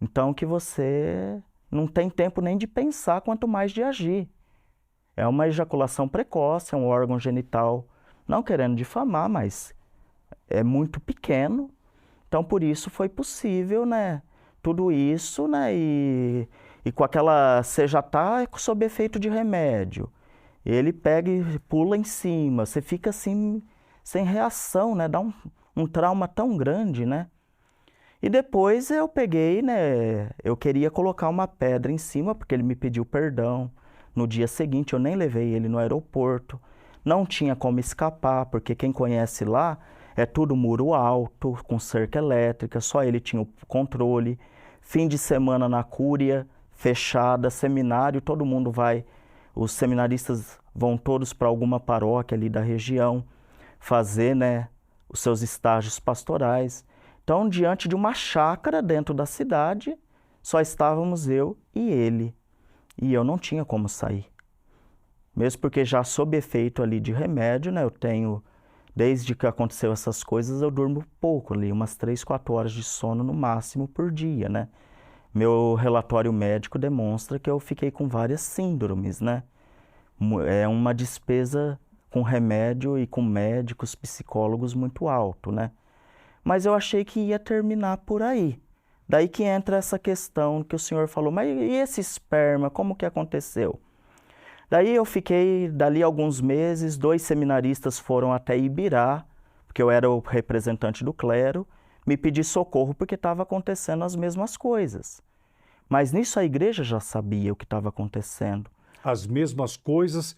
Então que você não tem tempo nem de pensar, quanto mais de agir. É uma ejaculação precoce, é um órgão genital, não querendo difamar, mas é muito pequeno. Então, por isso foi possível, né? Tudo isso, né? E com aquela... Você já está sob efeito de remédio. Ele pega e pula em cima. Você fica assim, sem reação, né? Dá um trauma tão grande, né? E depois eu peguei, né? Eu queria colocar uma pedra em cima, porque ele me pediu perdão. No dia seguinte, eu nem levei ele no aeroporto. Não tinha como escapar, porque quem conhece lá... É tudo muro alto, com cerca elétrica, só ele tinha o controle. Fim de semana na Cúria, fechada, seminário, todo mundo vai. Os seminaristas vão todos para alguma paróquia ali da região fazer, né, os seus estágios pastorais. Então, diante de uma chácara dentro da cidade, só estávamos eu e ele. E eu não tinha como sair. Mesmo porque já sob efeito ali de remédio, né, eu tenho... Desde que aconteceu essas coisas, eu durmo pouco ali, umas 3, 4 horas de sono no máximo por dia, né? Meu relatório médico demonstra que eu fiquei com várias síndromes, né? É uma despesa com remédio e com médicos, psicólogos muito alto, né? Mas eu achei que ia terminar por aí. Daí que entra essa questão que o senhor falou, mas e esse esperma, como que aconteceu? Daí eu fiquei, dali alguns meses, 2 seminaristas foram até Ibirá, porque eu era o representante do clero, me pedir socorro porque estava acontecendo as mesmas coisas. Mas nisso a igreja já sabia o que estava acontecendo. As mesmas coisas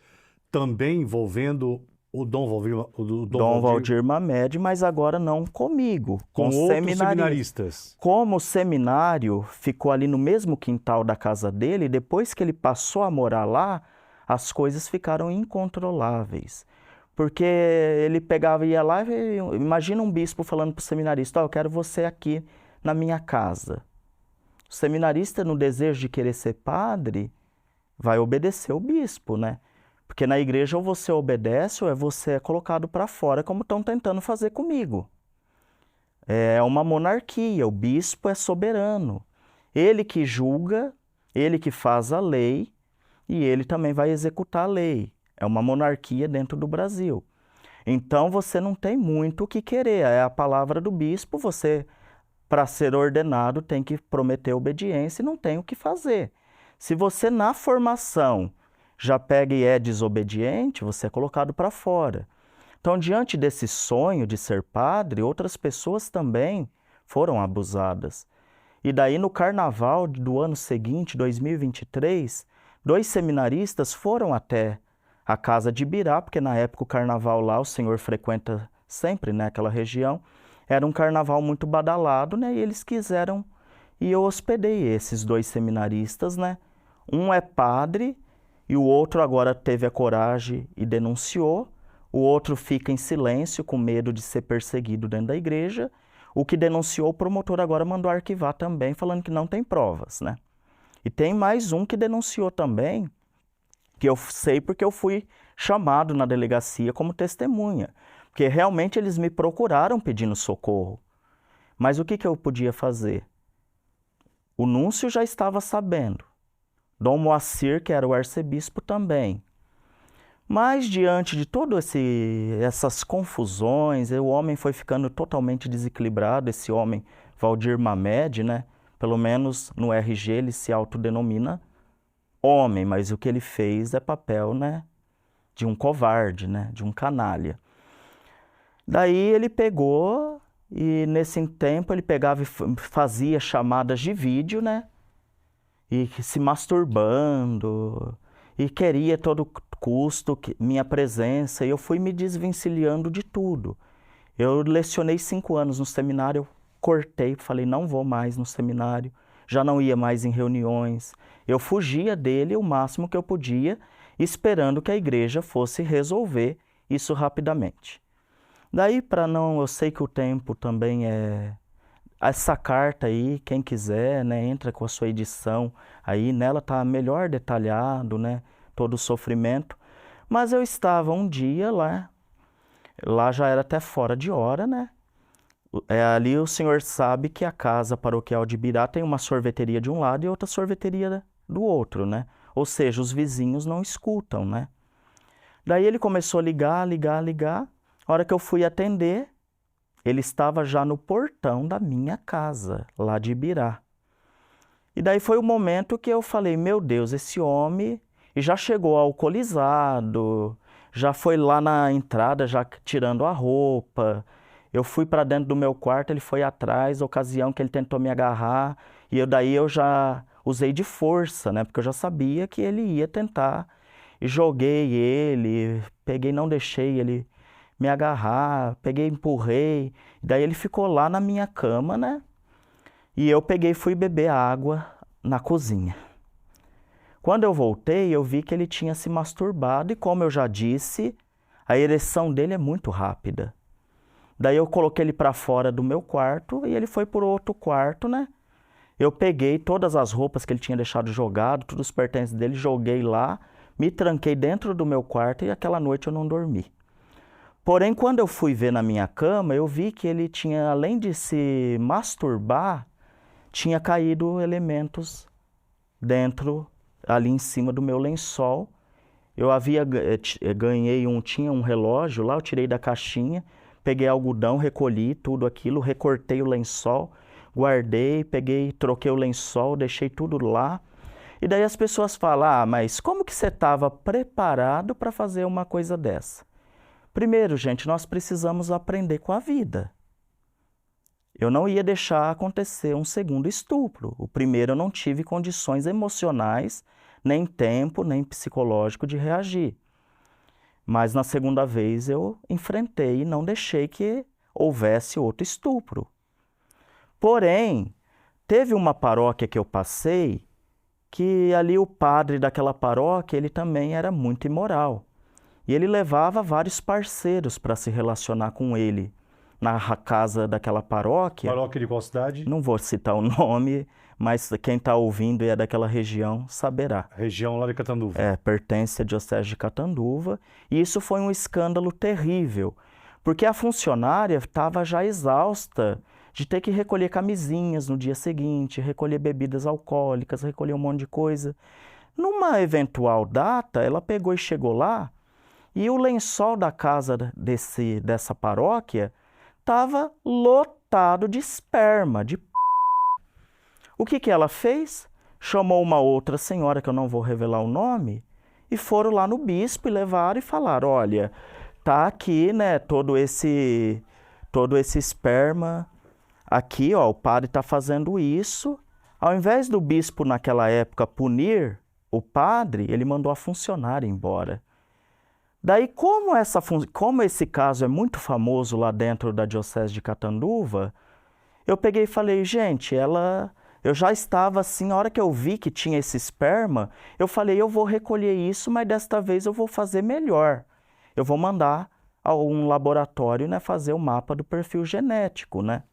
também envolvendo o Dom Valdir Mamed, mas agora não comigo, com outros seminaristas. Como o seminário ficou ali no mesmo quintal da casa dele, depois que ele passou a morar lá, as coisas ficaram incontroláveis. Porque ele pegava e ia lá, imagina um bispo falando para o seminarista, eu quero você aqui na minha casa. O seminarista, no desejo de querer ser padre, vai obedecer o bispo, né? Porque na igreja ou você obedece ou você é colocado para fora, como estão tentando fazer comigo. É uma monarquia, o bispo é soberano. Ele que julga, ele que faz a lei e ele também vai executar a lei. É uma monarquia dentro do Brasil. Então você não tem muito o que querer, é a palavra do bispo, você, para ser ordenado, tem que prometer obediência e não tem o que fazer. Se você na formação já pega e é desobediente, você é colocado para fora. Então, diante desse sonho de ser padre, outras pessoas também foram abusadas. E daí, no carnaval do ano seguinte, 2023, 2 seminaristas foram até a casa de Ibirá, porque na época o carnaval lá, o senhor frequenta sempre, né, aquela região, era um carnaval muito badalado, né, e eles quiseram, e eu hospedei esses 2 seminaristas, né, um é padre e o outro agora teve a coragem e denunciou, o outro fica em silêncio com medo de ser perseguido dentro da igreja, o que denunciou o promotor agora mandou arquivar também, falando que não tem provas, né. E tem mais um que denunciou também, que eu sei porque eu fui chamado na delegacia como testemunha, porque realmente eles me procuraram pedindo socorro. Mas o que eu podia fazer? O núncio já estava sabendo, Dom Moacir, que era o arcebispo, também. Mas diante de todas essas confusões, o homem foi ficando totalmente desequilibrado, esse homem, Valdir Mamed, né? Pelo menos no RG ele se autodenomina homem, mas o que ele fez é papel, né, de um covarde, né, de um canalha. Daí ele pegou e nesse tempo ele pegava e fazia chamadas de vídeo, né, e se masturbando, e queria a todo custo minha presença, e eu fui me desvencilhando de tudo. Eu lecionei 5 anos no seminário, eu cortei, falei, não vou mais no seminário, já não ia mais em reuniões, eu fugia dele o máximo que eu podia, esperando que a igreja fosse resolver isso rapidamente. Daí, para não, eu sei que o tempo também é... Essa carta aí, quem quiser, né, entra com a sua edição aí, nela está melhor detalhado, né, todo o sofrimento. Mas eu estava um dia lá já era até fora de hora, né, ali o senhor sabe que a casa paroquial de Ibirá tem uma sorveteria de um lado e outra sorveteria do outro, né? Ou seja, os vizinhos não escutam, né? Daí ele começou a ligar. A hora que eu fui atender, ele estava já no portão da minha casa, lá de Ibirá. E daí foi o momento que eu falei, meu Deus, esse homem... E já chegou alcoolizado, já foi lá na entrada, já tirando a roupa... Eu fui para dentro do meu quarto, ele foi atrás, ocasião que ele tentou me agarrar, e daí eu já usei de força, né? Porque eu já sabia que ele ia tentar, e joguei ele, peguei, não deixei ele me agarrar, peguei, empurrei, daí ele ficou lá na minha cama, né? E eu peguei e fui beber água na cozinha. Quando eu voltei, eu vi que ele tinha se masturbado, e como eu já disse, a ereção dele é muito rápida. Daí eu coloquei ele para fora do meu quarto e ele foi para outro quarto, né? Eu peguei todas as roupas que ele tinha deixado jogado, todos os pertences dele, joguei lá, me tranquei dentro do meu quarto e aquela noite eu não dormi. Porém, quando eu fui ver na minha cama, eu vi que ele tinha, além de se masturbar, tinha caído elementos dentro, ali em cima do meu lençol. Eu ganhei tinha um relógio lá, eu tirei da caixinha, peguei algodão, recolhi tudo aquilo, recortei o lençol, guardei, troquei o lençol, deixei tudo lá. E daí as pessoas falam, mas como que você estava preparado para fazer uma coisa dessa? Primeiro, gente, nós precisamos aprender com a vida. Eu não ia deixar acontecer um segundo estupro. O primeiro eu não tive condições emocionais, nem tempo, nem psicológico de reagir. Mas na segunda vez eu enfrentei e não deixei que houvesse outro estupro. Porém, teve uma paróquia que eu passei que ali o padre daquela paróquia, ele também era muito imoral. E ele levava vários parceiros para se relacionar com ele na casa daquela paróquia. Paróquia de qual cidade? Não vou citar o nome, mas quem está ouvindo e é daquela região saberá. Região lá de Catanduva. Pertence à Diocese de Catanduva. E isso foi um escândalo terrível, porque a funcionária estava já exausta de ter que recolher camisinhas no dia seguinte, recolher bebidas alcoólicas, recolher um monte de coisa. Numa eventual data, ela pegou e chegou lá, e o lençol da casa dessa paróquia estava lotado de esperma, de O que ela fez? Chamou uma outra senhora, que eu não vou revelar o nome, e foram lá no bispo e levaram e falaram, olha, tá aqui, né, todo esse esperma aqui, ó, o padre está fazendo isso. Ao invés do bispo naquela época punir o padre, ele mandou a funcionária embora. Daí, como esse caso é muito famoso lá dentro da Diocese de Catanduva, eu peguei e falei, gente, eu já estava assim, a hora que eu vi que tinha esse esperma, eu falei, eu vou recolher isso, mas desta vez eu vou fazer melhor. Eu vou mandar a um laboratório, né, fazer o mapa do perfil genético, né?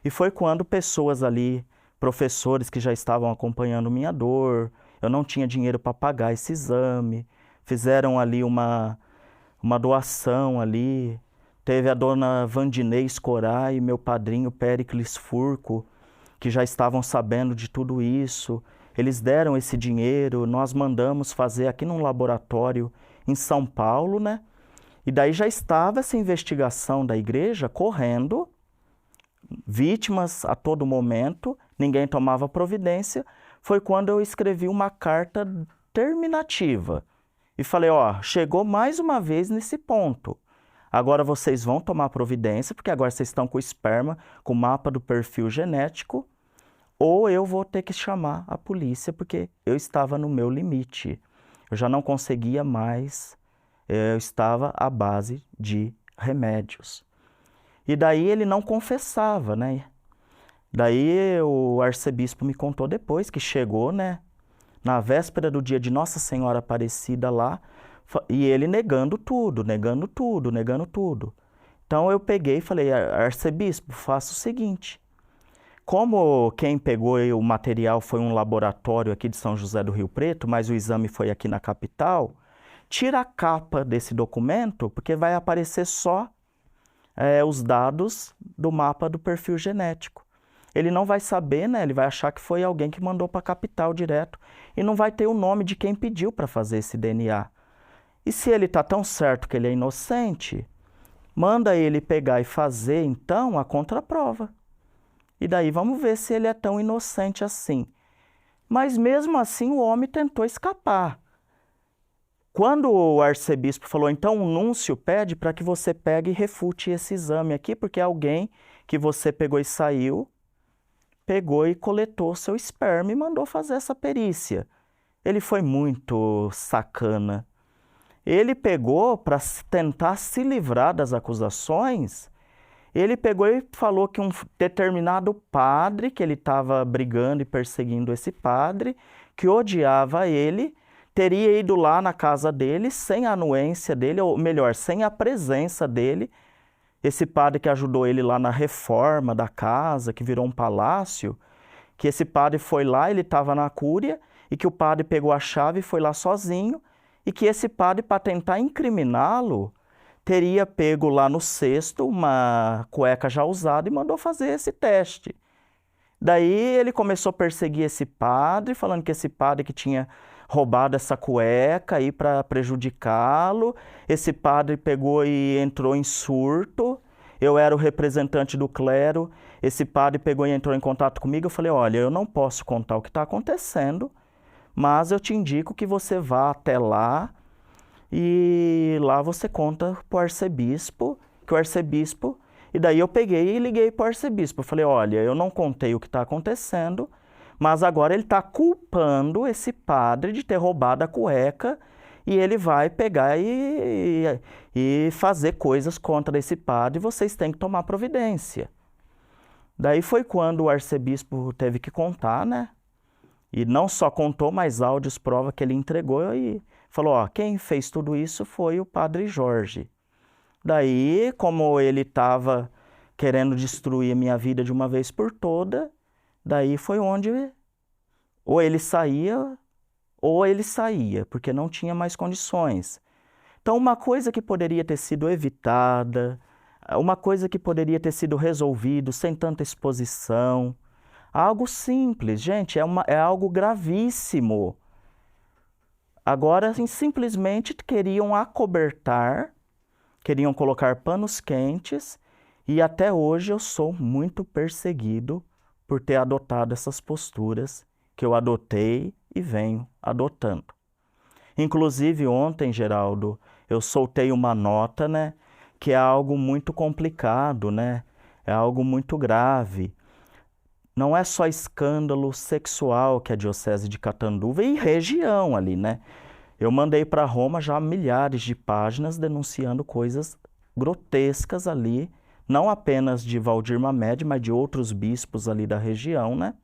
E foi quando pessoas ali, professores que já estavam acompanhando minha dor, eu não tinha dinheiro para pagar esse exame, fizeram ali uma doação ali. Teve a dona Vandinei Escorá e meu padrinho Péricles Furco, que já estavam sabendo de tudo isso. Eles deram esse dinheiro, nós mandamos fazer aqui num laboratório em São Paulo, né? E daí já estava essa investigação da igreja correndo, vítimas a todo momento, ninguém tomava providência. Foi quando eu escrevi uma carta terminativa e falei, ó, chegou mais uma vez nesse ponto. Agora vocês vão tomar providência, porque agora vocês estão com o esperma, com o mapa do perfil genético, ou eu vou ter que chamar a polícia, porque eu estava no meu limite. Eu já não conseguia mais, eu estava à base de remédios. E daí ele não confessava, né? Daí o arcebispo me contou depois que chegou, né? Na véspera do dia de Nossa Senhora Aparecida lá, e ele negando tudo, negando tudo, negando tudo. Então eu peguei e falei, arcebispo, faça o seguinte, como quem pegou o material foi um laboratório aqui de São José do Rio Preto, mas o exame foi aqui na capital, tira a capa desse documento, porque vai aparecer só os dados do mapa do perfil genético. Ele não vai saber, né? Ele vai achar que foi alguém que mandou para a capital direto e não vai ter o nome de quem pediu para fazer esse DNA. E se ele está tão certo que ele é inocente, manda ele pegar e fazer, então, a contraprova. E daí vamos ver se ele é tão inocente assim. Mas mesmo assim o homem tentou escapar. Quando o arcebispo falou, então o núncio pede para que você pegue e refute esse exame aqui, porque alguém que você pegou e saiu, pegou e coletou seu esperma e mandou fazer essa perícia. Ele foi muito sacana. Ele pegou, para tentar se livrar das acusações, ele pegou e falou que um determinado padre, que ele estava brigando e perseguindo esse padre, que odiava ele, teria ido lá na casa dele sem a anuência dele, ou melhor, sem a presença dele. Esse padre que ajudou ele lá na reforma da casa, que virou um palácio, que esse padre foi lá, ele estava na cúria, e que o padre pegou a chave e foi lá sozinho, e que esse padre, para tentar incriminá-lo, teria pego lá no cesto uma cueca já usada e mandou fazer esse teste. Daí ele começou a perseguir esse padre, falando que esse padre que tinha roubado essa cueca aí para prejudicá-lo. Esse padre pegou e entrou em surto. Eu era o representante do clero. Esse padre pegou e entrou em contato comigo. Eu falei, olha, eu não posso contar o que está acontecendo, mas eu te indico que você vá até lá e lá você conta para o arcebispo, que o arcebispo... E daí eu peguei e liguei para o arcebispo. Eu falei, olha, eu não contei o que está acontecendo, mas agora ele está culpando esse padre de ter roubado a cueca e ele vai pegar e fazer coisas contra esse padre e vocês têm que tomar providência. Daí foi quando o arcebispo teve que contar, né? E não só contou, mas áudios prova que ele entregou e falou, ó, quem fez tudo isso foi o padre Jorge. Daí, como ele estava querendo destruir a minha vida de uma vez por toda. Daí foi onde ou ele saía, porque não tinha mais condições. Então, uma coisa que poderia ter sido evitada, uma coisa que poderia ter sido resolvido sem tanta exposição, algo simples, gente, é algo gravíssimo. Agora, assim, simplesmente queriam acobertar, queriam colocar panos quentes, e até hoje eu sou muito perseguido por ter adotado essas posturas que eu adotei e venho adotando. Inclusive, ontem, Geraldo, eu soltei uma nota, né, que é algo muito complicado, né, é algo muito grave. Não é só escândalo sexual que a Diocese de Catanduva e região ali, né? Eu mandei para Roma já milhares de páginas denunciando coisas grotescas ali, não apenas de Valdir Mamed, mas de outros bispos ali da região, né?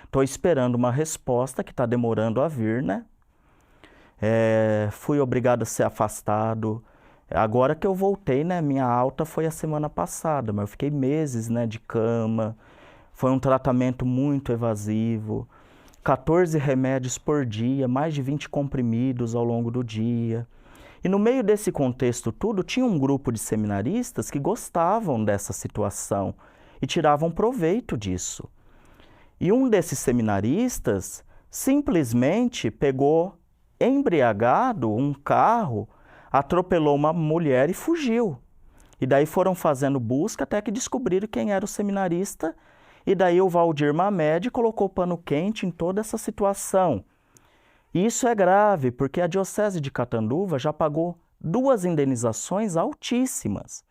Estou esperando uma resposta que está demorando a vir, né? Fui obrigado a ser afastado. Agora que eu voltei, né? Minha alta foi a semana passada, mas eu fiquei meses, né, de cama. Foi um tratamento muito evasivo. 14 remédios por dia, mais de 20 comprimidos ao longo do dia. E no meio desse contexto tudo, tinha um grupo de seminaristas que gostavam dessa situação e tiravam proveito disso. E um desses seminaristas simplesmente pegou, embriagado, um carro, atropelou uma mulher e fugiu. E daí foram fazendo busca até que descobriram quem era o seminarista. E daí o Valdir Mamed colocou pano quente em toda essa situação. E isso é grave, porque a Diocese de Catanduva já pagou 2 indenizações altíssimas.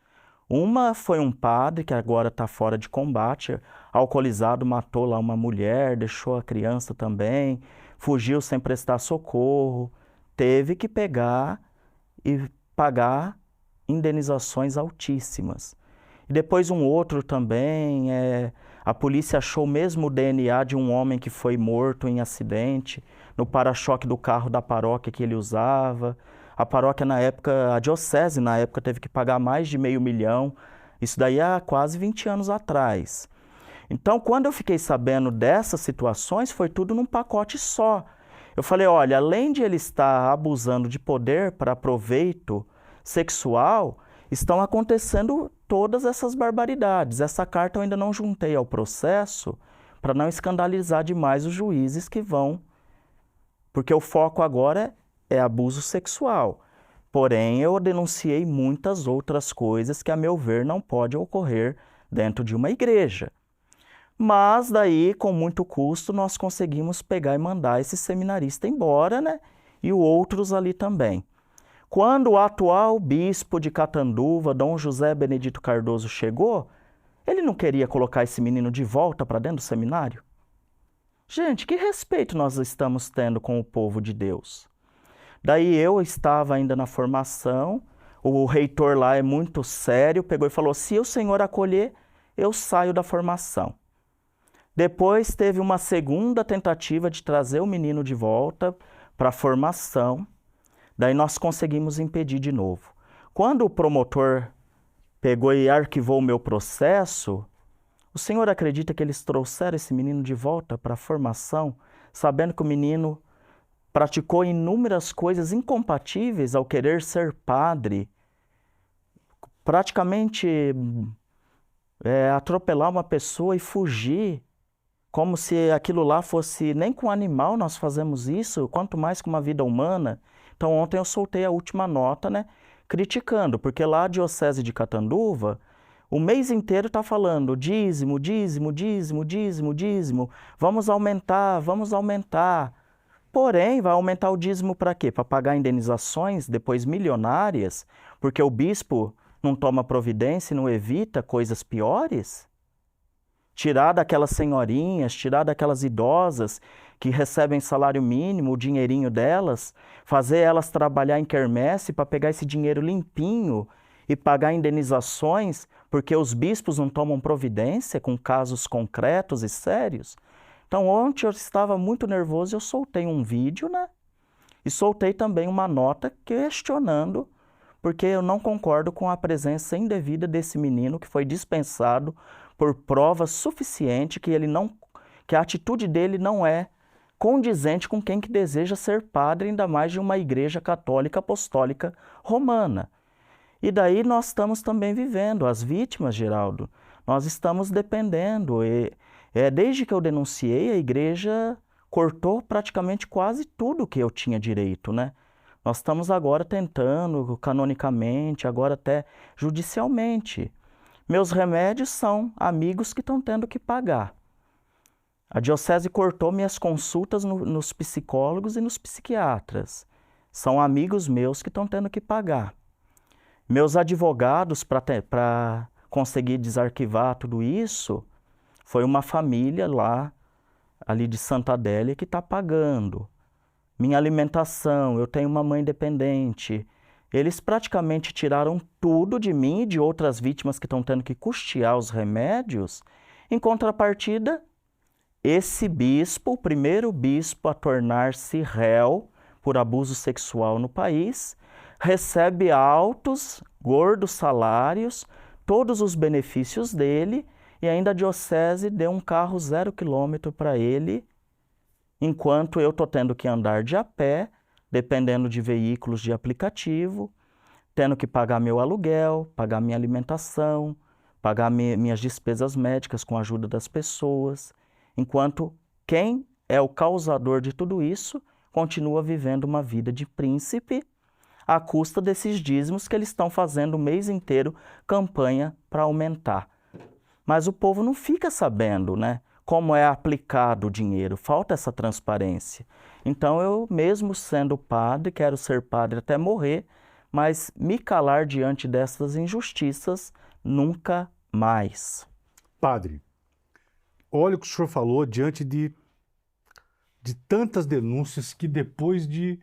Uma foi um padre que agora está fora de combate, alcoolizado, matou lá uma mulher, deixou a criança também, fugiu sem prestar socorro, teve que pegar e pagar indenizações altíssimas. E depois um outro também, a polícia achou mesmo o DNA de um homem que foi morto em acidente, no para-choque do carro da paróquia que ele usava. A paróquia na época, a diocese na época teve que pagar mais de R$500 mil, isso daí há quase 20 anos atrás. Então, quando eu fiquei sabendo dessas situações, foi tudo num pacote só. Eu falei, olha, além de ele estar abusando de poder para proveito sexual, estão acontecendo todas essas barbaridades. Essa carta eu ainda não juntei ao processo para não escandalizar demais os juízes que vão, porque o foco agora é abuso sexual. Porém, eu denunciei muitas outras coisas que, a meu ver, não pode ocorrer dentro de uma igreja. Mas daí, com muito custo, nós conseguimos pegar e mandar esse seminarista embora, né? E outros ali também. Quando o atual bispo de Catanduva, Dom José Benedito Cardoso, chegou, ele não queria colocar esse menino de volta para dentro do seminário? Gente, que respeito nós estamos tendo com o povo de Deus? Daí eu estava ainda na formação, o reitor lá é muito sério, pegou e falou, se o senhor acolher, eu saio da formação. Depois teve uma segunda tentativa de trazer o menino de volta para a formação. Daí nós conseguimos impedir de novo. Quando o promotor pegou e arquivou o meu processo, o senhor acredita que eles trouxeram esse menino de volta para a formação, sabendo que o menino praticou inúmeras coisas incompatíveis ao querer ser padre, praticamente atropelar uma pessoa e fugir, como se aquilo lá fosse, nem com animal nós fazemos isso, quanto mais com uma vida humana. Então ontem eu soltei a última nota, né, criticando, porque lá a Diocese de Catanduva, o mês inteiro está falando dízimo, dízimo, dízimo, dízimo, dízimo, vamos aumentar, vamos aumentar. Porém, vai aumentar o dízimo para quê? Para pagar indenizações depois milionárias, porque o bispo não toma providência e não evita coisas piores? Tirar daquelas senhorinhas, tirar daquelas idosas que recebem salário mínimo, o dinheirinho delas, fazer elas trabalhar em quermesse para pegar esse dinheiro limpinho e pagar indenizações porque os bispos não tomam providência com casos concretos e sérios. Então, ontem eu estava muito nervoso e eu soltei um vídeo, né? E soltei também uma nota questionando porque eu não concordo com a presença indevida desse menino que foi dispensado por prova suficiente que a atitude dele não é condizente com quem que deseja ser padre, ainda mais de uma igreja católica apostólica romana. E daí nós estamos também vivendo, as vítimas, Geraldo, nós estamos dependendo. Desde que eu denunciei, a igreja cortou praticamente quase tudo que eu tinha direito, né? Nós estamos agora tentando, canonicamente, agora até judicialmente. Meus remédios são amigos que estão tendo que pagar. A diocese cortou minhas consultas nos psicólogos e nos psiquiatras. São amigos meus que estão tendo que pagar. Meus advogados, para conseguir desarquivar tudo isso, foi uma família lá, ali de Santa Adélia, que está pagando. Minha alimentação, eu tenho uma mãe dependente. Eles praticamente tiraram tudo de mim e de outras vítimas que estão tendo que custear os remédios. Em contrapartida, esse bispo, o primeiro bispo a tornar-se réu por abuso sexual no país, recebe altos, gordos salários, todos os benefícios dele, e ainda a diocese deu um carro 0 km para ele, enquanto eu estou tendo que andar de a pé, dependendo de veículos de aplicativo, tendo que pagar meu aluguel, pagar minha alimentação, pagar minhas despesas médicas com a ajuda das pessoas, enquanto quem é o causador de tudo isso continua vivendo uma vida de príncipe à custa desses dízimos que eles estão fazendo o mês inteiro campanha para aumentar. Mas o povo não fica sabendo, né, como é aplicado o dinheiro, falta essa transparência. Então eu, mesmo sendo padre, quero ser padre até morrer, mas me calar diante dessas injustiças nunca mais. Padre, olha o que o senhor falou diante de tantas denúncias que depois de...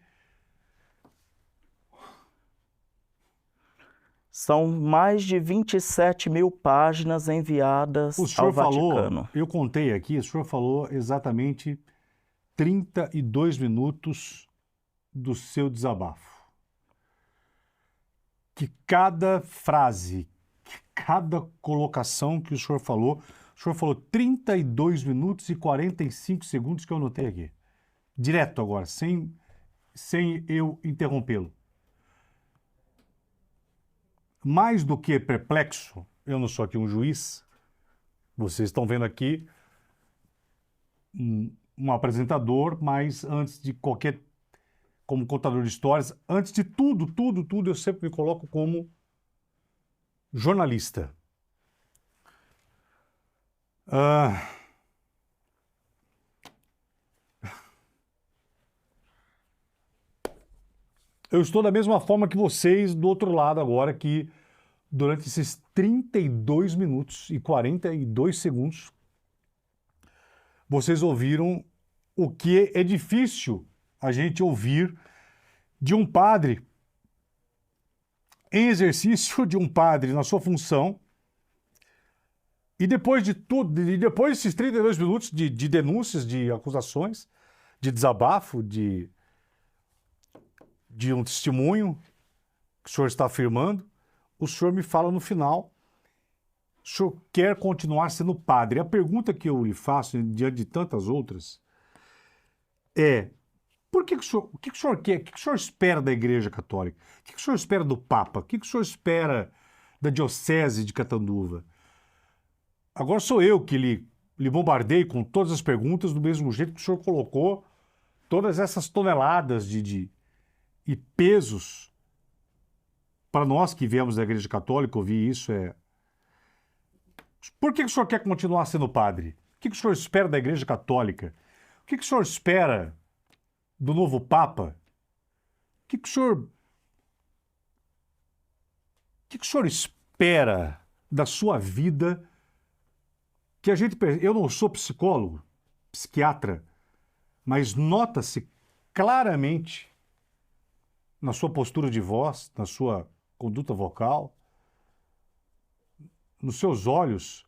São mais de 27 mil páginas enviadas ao Vaticano. Eu contei aqui, o senhor falou exatamente 32 minutos do seu desabafo. Que cada frase, que cada colocação que o senhor falou 32 minutos e 45 segundos que eu anotei aqui. Direto agora, sem eu interrompê-lo. Mais do que perplexo, eu não sou aqui um juiz, vocês estão vendo aqui um apresentador, mas antes de qualquer, como contador de histórias, antes de tudo, eu sempre me coloco como jornalista. Eu estou da mesma forma que vocês do outro lado agora, que durante esses 32 minutos e 42 segundos, vocês ouviram o que é difícil a gente ouvir de um padre, em exercício de um padre na sua função, e depois de tudo, e depois desses 32 minutos de denúncias, de acusações, de desabafo, de um testemunho que o senhor está afirmando, o senhor me fala no final, o senhor quer continuar sendo padre. A pergunta que eu lhe faço, diante de tantas outras, é: o que o senhor quer? O que o senhor espera da Igreja Católica? O que o senhor espera do Papa? O que o senhor espera da Diocese de Catanduva? Agora sou eu que lhe bombardeio com todas as perguntas do mesmo jeito que o senhor colocou todas essas toneladas e pesos. Para nós que viemos da Igreja Católica, ouvir isso por que o senhor quer continuar sendo padre? O que o senhor espera da Igreja Católica? O que o senhor espera do novo Papa? O que o senhor espera da sua vida? Eu não sou psicólogo, psiquiatra, mas nota-se claramente na sua postura de voz, na sua conduta vocal, nos seus olhos,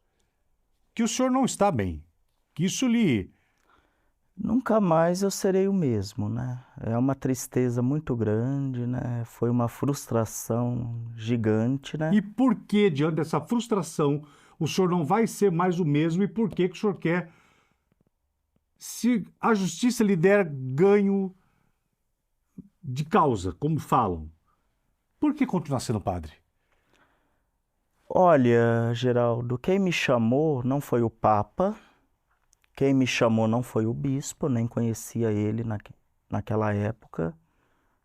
que o senhor não está bem, que isso lhe Nunca mais eu serei o mesmo, né? É uma tristeza muito grande, né? Foi uma frustração gigante, né? E por que, diante dessa frustração, o senhor não vai ser mais o mesmo e por que que o senhor quer, se a justiça lhe der ganho de causa, como falam, por que continuar sendo padre? Olha, Geraldo, quem me chamou não foi o Papa, quem me chamou não foi o bispo, nem conhecia ele naquela época.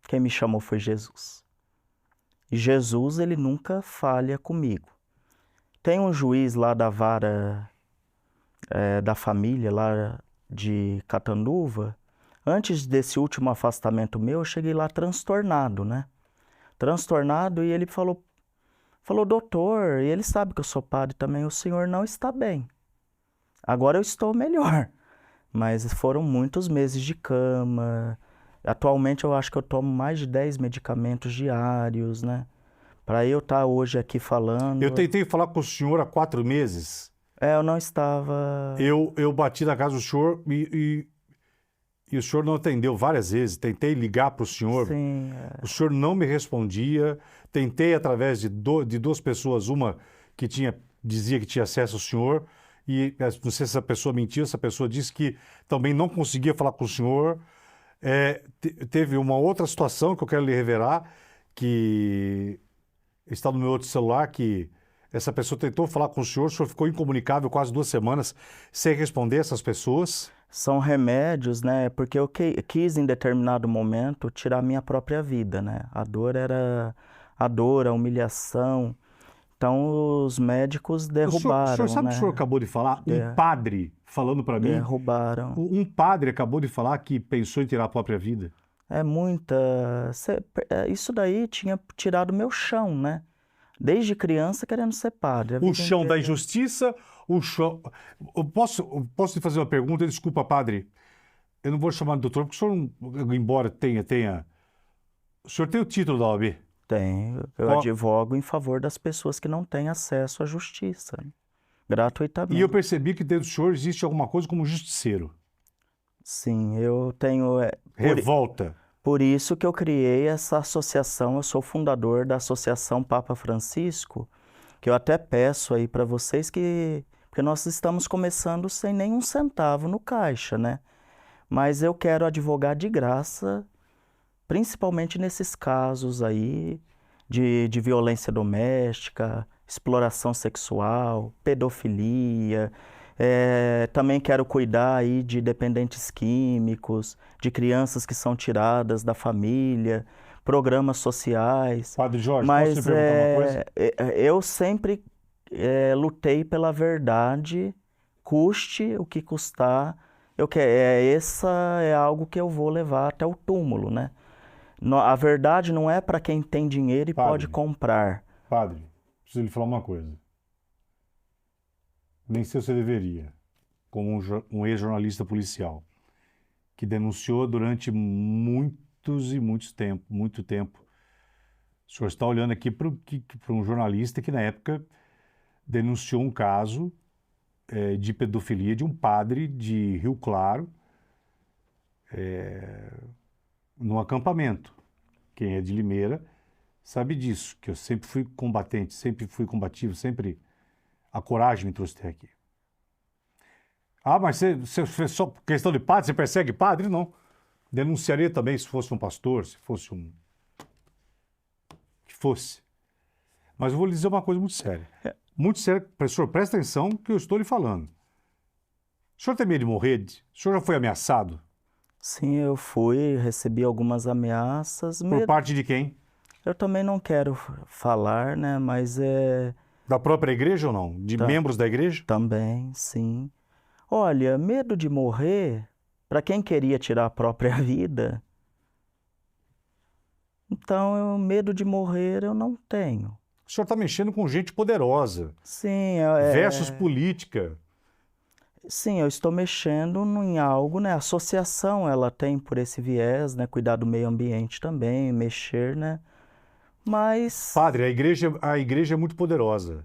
Quem me chamou foi Jesus. E Jesus, ele nunca falha comigo. Tem um juiz lá da vara da família, lá de Catanduva. Antes desse último afastamento meu, eu cheguei lá transtornado, né? Transtornado, e ele falou, doutor, e ele sabe que eu sou padre também, o senhor não está bem. Agora eu estou melhor, mas foram muitos meses de cama. Atualmente eu acho que eu tomo mais de 10 medicamentos diários, né? Para eu estar hoje aqui falando. Eu tentei falar com o senhor há 4 meses. Eu não estava. Eu bati na casa do senhor e o senhor não atendeu várias vezes. Tentei ligar para o senhor. Sim. O senhor não me respondia. Tentei através de 2 pessoas, uma que dizia que tinha acesso ao senhor, e não sei se essa pessoa mentiu, essa pessoa disse que também não conseguia falar com o senhor. Teve uma outra situação que eu quero lhe revelar, que está no meu outro celular, que essa pessoa tentou falar com o senhor ficou incomunicável quase 2 semanas sem responder essas pessoas. São remédios, né? Porque eu quis, em determinado momento, tirar minha própria vida, né? A dor era a dor, a humilhação. Então, os médicos derrubaram, O senhor sabe o né? que o senhor acabou de falar? Um padre falando para mim. Derrubaram. Um padre acabou de falar que pensou em tirar a própria vida. É muita... Isso daí tinha tirado meu chão, né? Desde criança querendo ser padre. O chão da injustiça, o chão... Eu posso lhe fazer uma pergunta? Desculpa, padre. Eu não vou chamar de doutor, porque o senhor, embora tenha... O senhor tem o título da OAB? Tenho. Eu advogo em favor das pessoas que não têm acesso à justiça, né? Gratuitamente. E eu percebi que dentro do senhor existe alguma coisa como justiceiro. Sim, eu tenho... Revolta. Por isso que eu criei essa associação, eu sou fundador da Associação Papa Francisco, que eu até peço aí para vocês porque nós estamos começando sem nenhum centavo no caixa, né? Mas eu quero advogar de graça, principalmente nesses casos aí de violência doméstica, exploração sexual, pedofilia. Também quero cuidar aí de dependentes químicos, de crianças que são tiradas da família, programas sociais. Padre Jorge, mas posso te perguntar uma coisa? Eu sempre lutei pela verdade, custe o que custar. Essa é algo que eu vou levar até o túmulo, né? A verdade não é para quem tem dinheiro e pode comprar. Padre, preciso lhe falar uma coisa. Nem sei se você deveria, como um ex-jornalista policial, que denunciou durante muito tempo. O senhor está olhando aqui para um jornalista que, na época, denunciou um caso de pedofilia de um padre de Rio Claro, num acampamento. Quem é de Limeira sabe disso, que eu sempre fui combatente, sempre fui combativo, sempre a coragem me trouxe até aqui. Ah, mas você fez só questão de padre, você persegue padre? Não. Denunciaria também se fosse um pastor, se fosse um... que fosse. Mas eu vou lhe dizer uma coisa muito séria. Muito séria, professor, presta atenção no que eu estou lhe falando. O senhor tem medo de morrer? O senhor já foi ameaçado? Sim, eu recebi algumas ameaças. Por parte de quem? Eu também não quero falar, né, mas Da própria igreja ou não? De membros da igreja? Também, sim. Olha, medo de morrer, para quem queria tirar a própria vida, então medo de morrer eu não tenho. O senhor está mexendo com gente poderosa. Sim, versus política. Sim, eu estou mexendo em algo, né? A associação, ela tem por esse viés, né? Cuidar do meio ambiente também, mexer, né? Mas... Padre, a igreja é muito poderosa.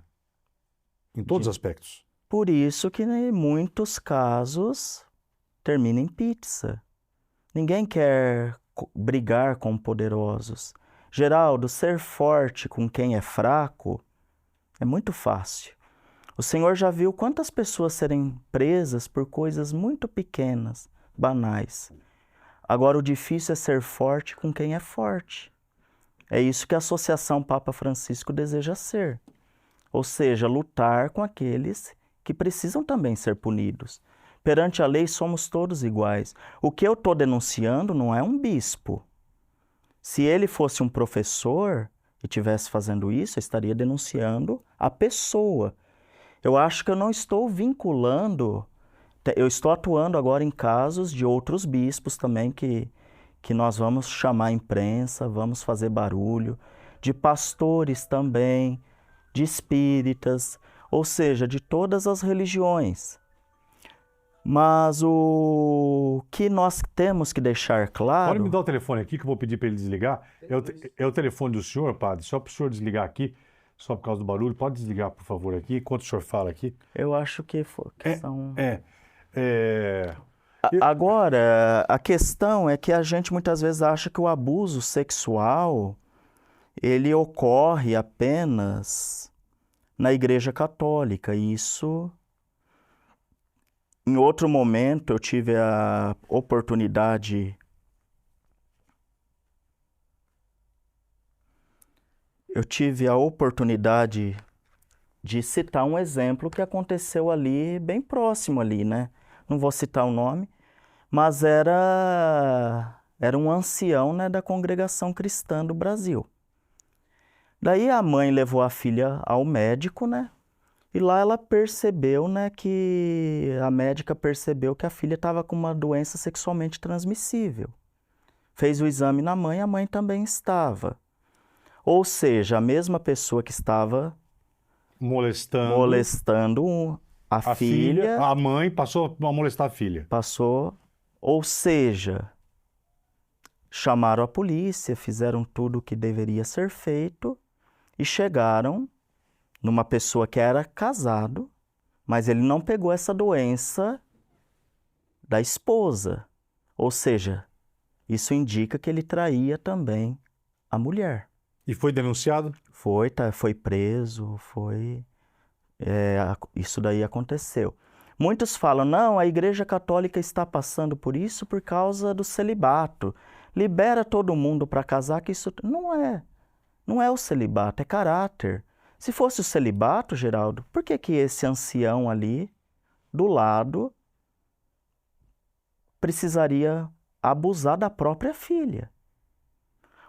Em todos os aspectos. Por isso que em muitos casos termina em pizza. Ninguém quer brigar com poderosos. Geraldo, ser forte com quem é fraco é muito fácil. O Senhor já viu quantas pessoas serem presas por coisas muito pequenas, banais. Agora, o difícil é ser forte com quem é forte. É isso que a Associação Papa Francisco deseja ser. Ou seja, lutar com aqueles que precisam também ser punidos. Perante a lei, somos todos iguais. O que eu estou denunciando não é um bispo. Se ele fosse um professor e estivesse fazendo isso, eu estaria denunciando a pessoa. Eu acho que eu não estou vinculando, eu estou atuando agora em casos de outros bispos também que nós vamos chamar a imprensa, vamos fazer barulho, de pastores também, de espíritas, ou seja, de todas as religiões. Mas o que nós temos que deixar claro... Pode me dar o telefone aqui que eu vou pedir para ele desligar? É o telefone do senhor, padre, só para o senhor desligar aqui, só por causa do barulho. Pode desligar, por favor, aqui, enquanto o senhor fala aqui. Eu acho que são... Agora, a questão é que a gente muitas vezes acha que o abuso sexual, ele ocorre apenas na Igreja Católica. E isso... Em outro momento, eu tive a oportunidade... de citar um exemplo que aconteceu ali, bem próximo ali, né? Não vou citar o nome, mas era um ancião, né, da congregação cristã do Brasil. Daí a mãe levou a filha ao médico, né? E lá ela percebeu, né, a médica percebeu que a filha estava com uma doença sexualmente transmissível. Fez o exame na mãe, a mãe também estava. Ou seja, a mesma pessoa que estava molestando a filha, a mãe passou a molestar a filha. Passou, ou seja, chamaram a polícia, fizeram tudo o que deveria ser feito e chegaram numa pessoa que era casado, mas ele não pegou essa doença da esposa. Ou seja, isso indica que ele traía também a mulher. E foi denunciado? Foi preso, isso daí aconteceu. Muitos falam, não, a Igreja Católica está passando por isso por causa do celibato. Libera todo mundo para casar, que isso... Não é o celibato, é caráter. Se fosse o celibato, Geraldo, por que esse ancião ali, do lado, precisaria abusar da própria filha?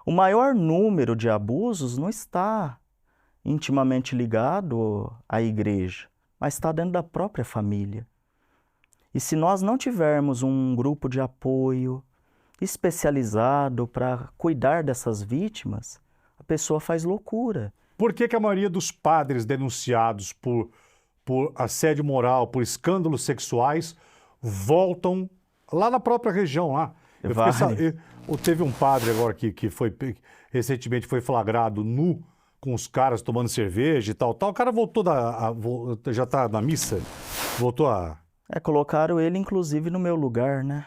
O maior número de abusos não está intimamente ligado à igreja, mas está dentro da própria família. E se nós não tivermos um grupo de apoio especializado para cuidar dessas vítimas, a pessoa faz loucura. Por que a maioria dos padres denunciados por assédio moral, por escândalos sexuais, voltam lá na própria região, lá? Teve um padre agora que recentemente foi flagrado nu com os caras tomando cerveja e tal. O cara voltou já está na missa? Voltou a... Colocaram ele, inclusive, no meu lugar, né?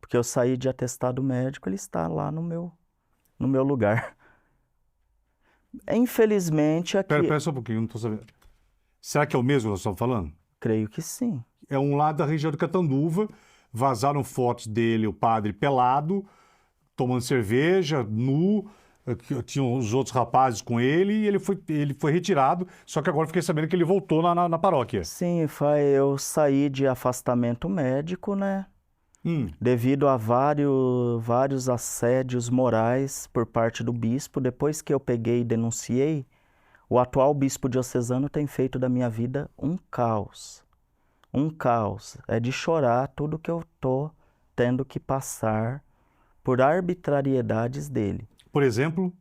Porque eu saí de atestado médico, ele está lá no meu lugar. Infelizmente, aqui... Espera só um pouquinho, não estou sabendo. Será que é o mesmo que nós estamos falando? Creio que sim. É um lá da região de Catanduva, vazaram fotos dele, o padre pelado, tomando cerveja, nu, tinham os outros rapazes com ele, e ele foi retirado, só que agora fiquei sabendo que ele voltou lá na paróquia. Sim, eu saí de afastamento médico, né? Devido a vários assédios morais por parte do bispo. Depois que eu peguei e denunciei, o atual bispo diocesano tem feito da minha vida um caos. Um caos. É de chorar tudo que eu estou tendo que passar por arbitrariedades dele. Por exemplo?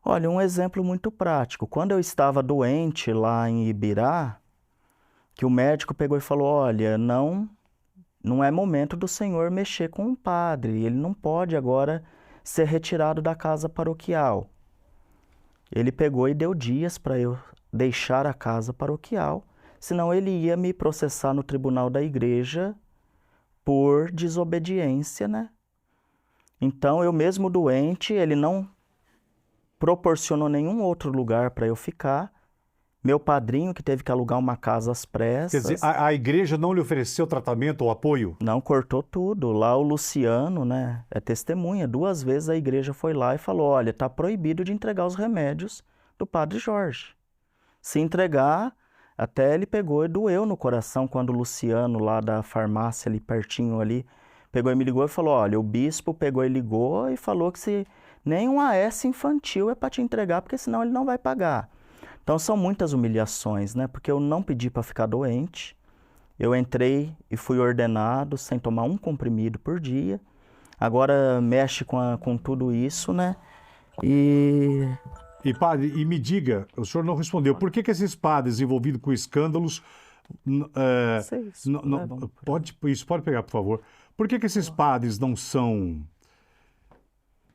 Olha, um exemplo muito prático. Quando eu estava doente lá em Ibirá, que o médico pegou e falou, olha, não é momento do senhor mexer com um padre, ele não pode agora ser retirado da casa paroquial. Ele pegou e deu dias para eu deixar a casa paroquial, senão ele ia me processar no tribunal da igreja por desobediência, né? Então, eu mesmo doente, ele não proporcionou nenhum outro lugar para eu ficar. Meu padrinho, que teve que alugar uma casa às pressas. Quer dizer, a igreja não lhe ofereceu tratamento ou apoio? Não, cortou tudo. Lá o Luciano, né, é testemunha. 2 vezes a igreja foi lá e falou, olha, está proibido de entregar os remédios do Padre Jorge. Se entregar, até ele pegou e doeu no coração quando o Luciano, lá da farmácia, ali pertinho ali, pegou e me ligou e falou, olha, o bispo pegou e ligou e falou que se nem um AS infantil é para te entregar, porque senão ele não vai pagar. Então são muitas humilhações, né? Porque eu não pedi para ficar doente, eu entrei e fui ordenado sem tomar um comprimido por dia, agora mexe com tudo isso, né? E padre, e me diga, o senhor não respondeu, por que esses padres envolvidos com escândalos... isso pode pegar, por favor. Por que esses padres não são...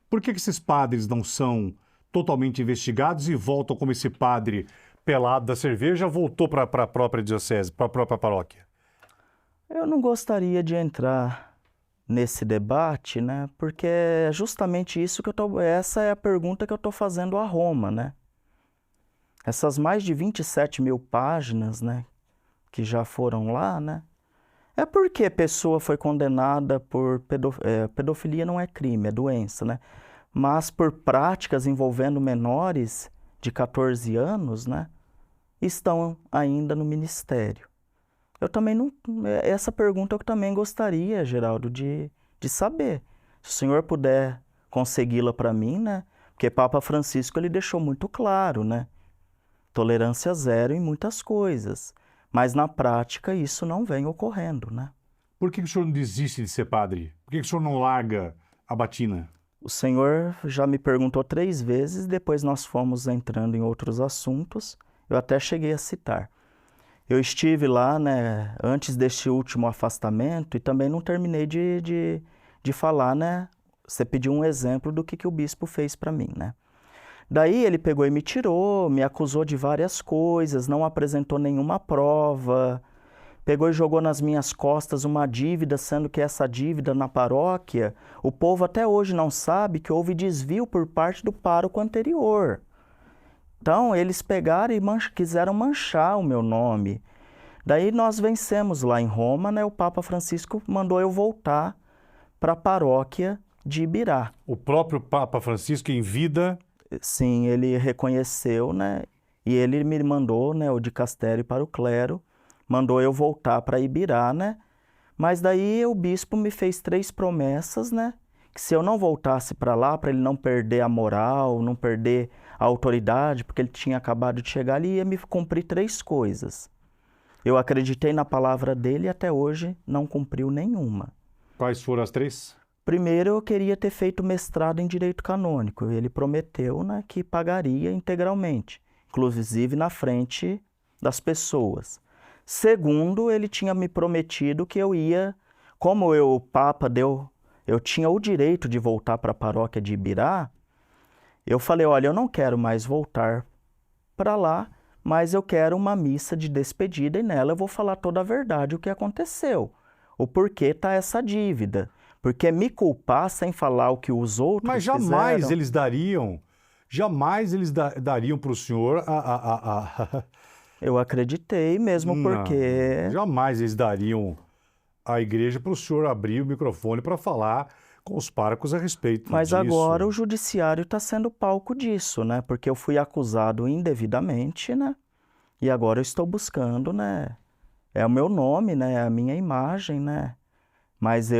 Por que esses padres não são totalmente investigados e voltam como esse padre pelado da cerveja voltou para a própria diocese, para a própria paróquia? Eu não gostaria de entrar nesse debate, né? Porque é justamente isso que essa é a pergunta que eu estou fazendo a Roma, né? Essas mais de 27 mil páginas, né? Que já foram lá, né? É porque a pessoa foi condenada por pedofilia não é crime, é doença, né? Mas por práticas envolvendo menores de 14 anos, né? Estão ainda no ministério. Eu também não... Essa pergunta eu também gostaria, Geraldo, de saber. Se o senhor puder consegui-la para mim, né? Porque Papa Francisco ele deixou muito claro, né? Tolerância zero em muitas coisas. Mas na prática isso não vem ocorrendo, né? Por que o senhor não desiste de ser padre? Por que o senhor não larga a batina? O senhor já me perguntou 3 vezes, depois nós fomos entrando em outros assuntos. Eu até cheguei a citar. Eu estive lá, né, antes deste último afastamento e também não terminei de falar, né? Você pediu um exemplo do que o bispo fez para mim, né? Daí ele pegou e me tirou, me acusou de várias coisas, não apresentou nenhuma prova, pegou e jogou nas minhas costas uma dívida, sendo que essa dívida na paróquia, o povo até hoje não sabe que houve desvio por parte do pároco anterior. Então, eles pegaram e quiseram manchar o meu nome. Daí nós vencemos lá em Roma, né? O Papa Francisco mandou eu voltar para a paróquia de Ibirá. O próprio Papa Francisco, em vida... Sim, ele reconheceu, né? E ele me mandou, né, o dicastério para o clero, mandou eu voltar para Ibirá, né? Mas daí o bispo me fez 3 promessas, né? Que se eu não voltasse para lá, para ele não perder a moral, não perder a autoridade, porque ele tinha acabado de chegar ali, ia me cumprir 3 coisas. Eu acreditei na palavra dele e até hoje não cumpriu nenhuma. Quais foram as 3? Primeiro, eu queria ter feito mestrado em Direito Canônico. Ele prometeu, né, que pagaria integralmente, inclusive na frente das pessoas. Segundo, ele tinha me prometido que eu ia, como o Papa eu tinha o direito de voltar para a paróquia de Ibirá, eu falei, olha, eu não quero mais voltar para lá, mas eu quero uma missa de despedida e nela eu vou falar toda a verdade, o que aconteceu, o porquê está essa dívida. Porque me culpar sem falar o que os outros Mas jamais fizeram... Jamais eles dariam para o senhor Eu acreditei mesmo porque... Jamais eles dariam à igreja para o senhor abrir o microfone para falar com os párocos a respeito disso. Mas agora o judiciário está sendo palco disso, né? Porque eu fui acusado indevidamente, né? E agora eu estou buscando, né? É o meu nome, né? É a minha imagem, né? Mas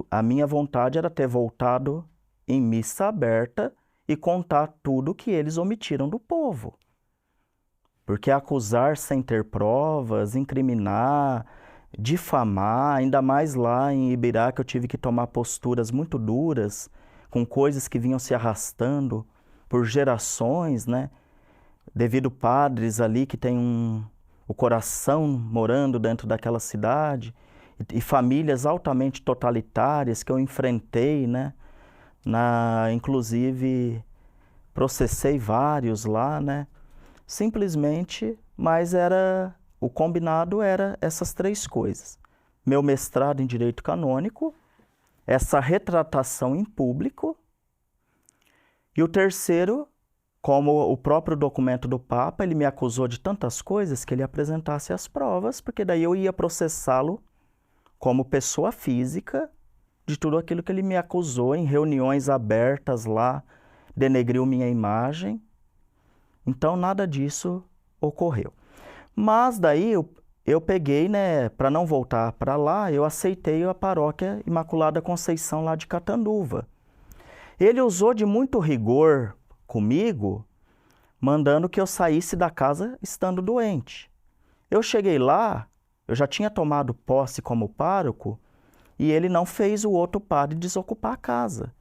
a minha vontade era ter voltado em missa aberta e contar tudo que eles omitiram do povo. Porque acusar sem ter provas, incriminar, difamar, ainda mais lá em Ibirá, que eu tive que tomar posturas muito duras, com coisas que vinham se arrastando por gerações, né? Devido padres ali que têm o coração morando dentro daquela cidade, e famílias altamente totalitárias que eu enfrentei, né? Inclusive, processei vários lá, né? Simplesmente, mas o combinado era essas 3 coisas. meu mestrado em Direito Canônico, essa retratação em público, e o terceiro, como o próprio documento do Papa, ele me acusou de tantas coisas que ele apresentasse as provas, porque daí eu ia processá-lo como pessoa física de tudo aquilo que ele me acusou em reuniões abertas lá, denegriu minha imagem. Então, nada disso ocorreu. Mas daí eu peguei, né, para não voltar para lá, eu aceitei a paróquia Imaculada Conceição lá de Catanduva. Ele usou de muito rigor comigo, mandando que eu saísse da casa estando doente. Eu cheguei lá, eu já tinha tomado posse como pároco, e ele não fez o outro padre desocupar a casa.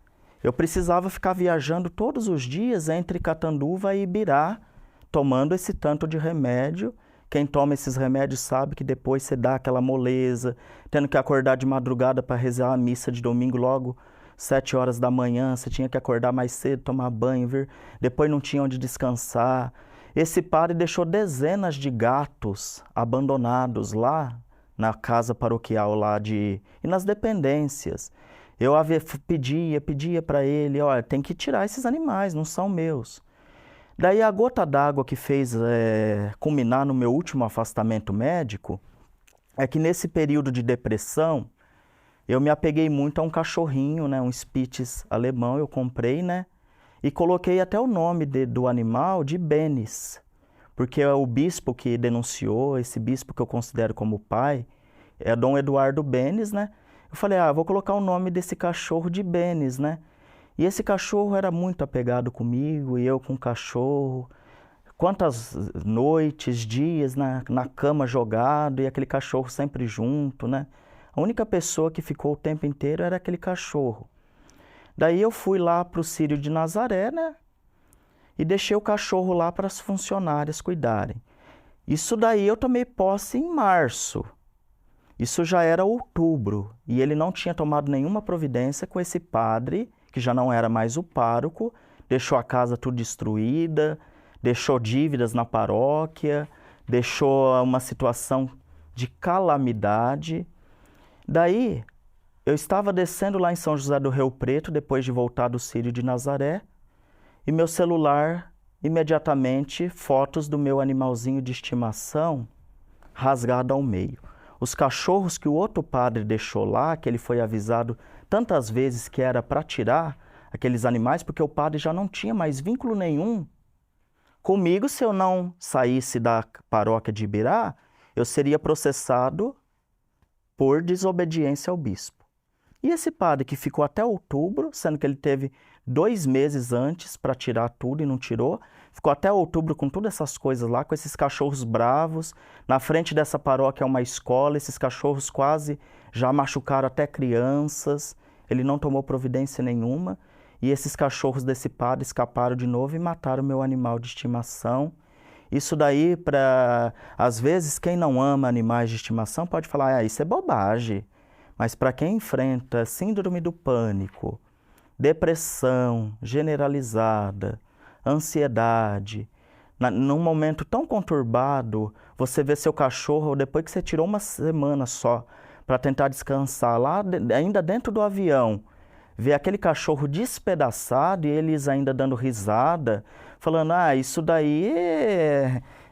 Eu precisava ficar viajando todos os dias entre Catanduva e Ibirá, tomando esse tanto de remédio. Quem toma esses remédios sabe que depois você dá aquela moleza, tendo que acordar de madrugada para rezar a missa de domingo logo 7 horas da manhã, você tinha que acordar mais cedo, tomar banho, vir. Depois não tinha onde descansar. Esse padre deixou dezenas de gatos abandonados lá na casa paroquial lá e nas dependências. Eu pedia para ele, olha, tem que tirar esses animais, não são meus. Daí a gota d'água que fez culminar no meu último afastamento médico é que nesse período de depressão eu me apeguei muito a um cachorrinho, né, um Spitz alemão, eu comprei, né, e coloquei até o nome do animal de Benes, porque o bispo que denunciou, esse bispo que eu considero como pai, é Dom Eduardo Benes, né? Eu falei, vou colocar o nome desse cachorro de Benes, né? E esse cachorro era muito apegado comigo, e eu com o cachorro. Quantas noites, dias na cama jogado, e aquele cachorro sempre junto, né? A única pessoa que ficou o tempo inteiro era aquele cachorro. Daí eu fui lá para o Círio de Nazaré, né? E deixei o cachorro lá para as funcionárias cuidarem. Isso daí eu tomei posse em março. Isso já era outubro. E ele não tinha tomado nenhuma providência com esse padre, que já não era mais o pároco, deixou a casa tudo destruída, deixou dívidas na paróquia, deixou uma situação de calamidade. Daí, eu estava descendo lá em São José do Rio Preto, depois de voltar do Círio de Nazaré, e meu celular, imediatamente, fotos do meu animalzinho de estimação rasgado ao meio. Os cachorros que o outro padre deixou lá, que ele foi avisado tantas vezes que era para tirar aqueles animais, porque o padre já não tinha mais vínculo nenhum comigo. Se eu não saísse da paróquia de Ibirá, eu seria processado por desobediência ao bispo. E esse padre que ficou até outubro, sendo que ele teve 2 meses antes para tirar tudo e não tirou, ficou até outubro com todas essas coisas lá, com esses cachorros bravos. Na frente dessa paróquia é uma escola, esses cachorros quase já machucaram até crianças. Ele não tomou providência nenhuma. E esses cachorros desse padre escaparam de novo e mataram o meu animal de estimação. Isso daí, às vezes, quem não ama animais de estimação pode falar, isso é bobagem. Mas para quem enfrenta síndrome do pânico, depressão generalizada, ansiedade, num momento tão conturbado, você vê seu cachorro, depois que você tirou uma semana só para tentar descansar, lá ainda dentro do avião, ver aquele cachorro despedaçado e eles ainda dando risada, falando, isso daí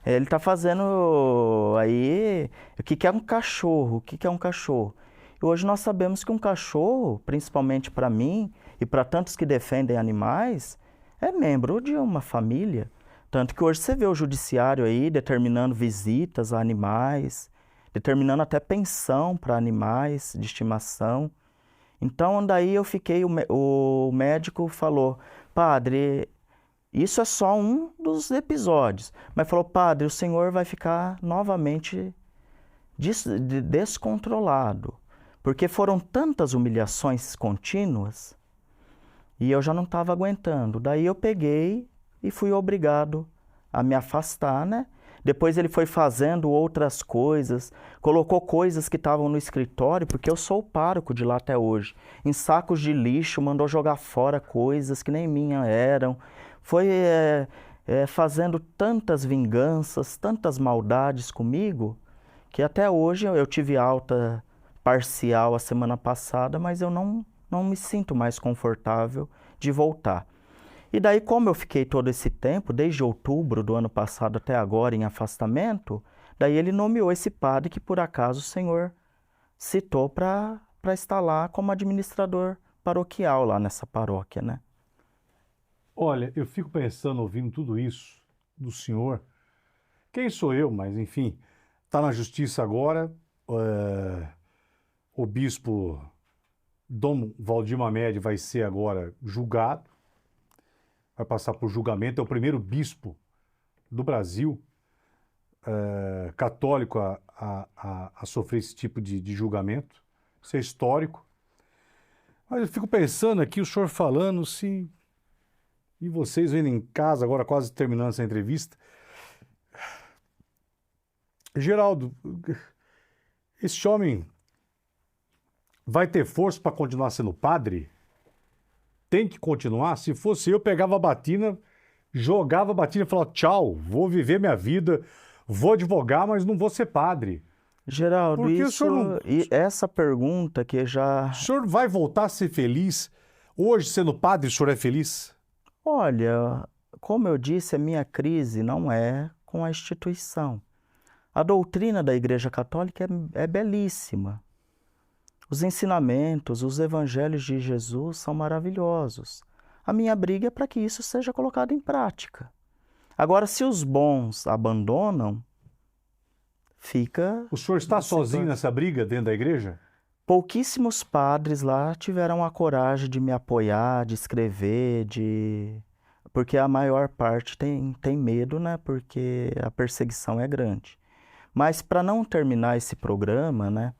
ele está fazendo aí, o que é um cachorro? O que é um cachorro? E hoje nós sabemos que um cachorro, principalmente para mim e para tantos que defendem animais, é membro de uma família. Tanto que hoje você vê o judiciário aí determinando visitas a animais, determinando até pensão para animais de estimação. Então, daí eu fiquei, o médico falou, padre, isso é só um dos episódios. Mas falou, padre, o senhor vai ficar novamente descontrolado. Porque foram tantas humilhações contínuas e eu já não estava aguentando. Daí eu peguei e fui obrigado a me afastar, né? Depois ele foi fazendo outras coisas, colocou coisas que estavam no escritório, porque eu sou o pároco de lá até hoje. Em sacos de lixo, mandou jogar fora coisas que nem minha eram. Foi fazendo tantas vinganças, tantas maldades comigo, que até hoje eu tive alta parcial a semana passada, mas eu não me sinto mais confortável de voltar. E daí, como eu fiquei todo esse tempo, desde outubro do ano passado até agora, em afastamento, daí ele nomeou esse padre que, por acaso, o Senhor citou para estar lá como administrador paroquial lá nessa paróquia, né? Olha, eu fico pensando, ouvindo tudo isso do senhor, quem sou eu, mas enfim, está na justiça agora, o bispo Dom Valdir Mamed vai ser agora julgado, vai passar por julgamento, é o primeiro bispo do Brasil católico a sofrer esse tipo de julgamento, isso é histórico. Mas eu fico pensando aqui, o senhor falando, se... E vocês vendo em casa, agora quase terminando essa entrevista. Geraldo, esse homem vai ter força para continuar sendo padre? Tem que continuar? Se fosse eu, pegava a batina, jogava a batina e falava, tchau, vou viver minha vida, vou advogar, mas não vou ser padre. Geraldo, Porque o isso, senhor não... e essa pergunta que já... O senhor vai voltar a ser feliz? Hoje, sendo padre, o senhor é feliz? Olha, como eu disse, a minha crise não é com a instituição. A doutrina da Igreja Católica é belíssima. Os ensinamentos, os evangelhos de Jesus são maravilhosos. A minha briga é para que isso seja colocado em prática. Agora, se os bons abandonam, fica... O senhor está sozinho nessa briga dentro da igreja? Pouquíssimos padres lá tiveram a coragem de me apoiar, de escrever, porque a maior parte tem medo, né? Porque a perseguição é grande. Mas para não terminar esse programa, né?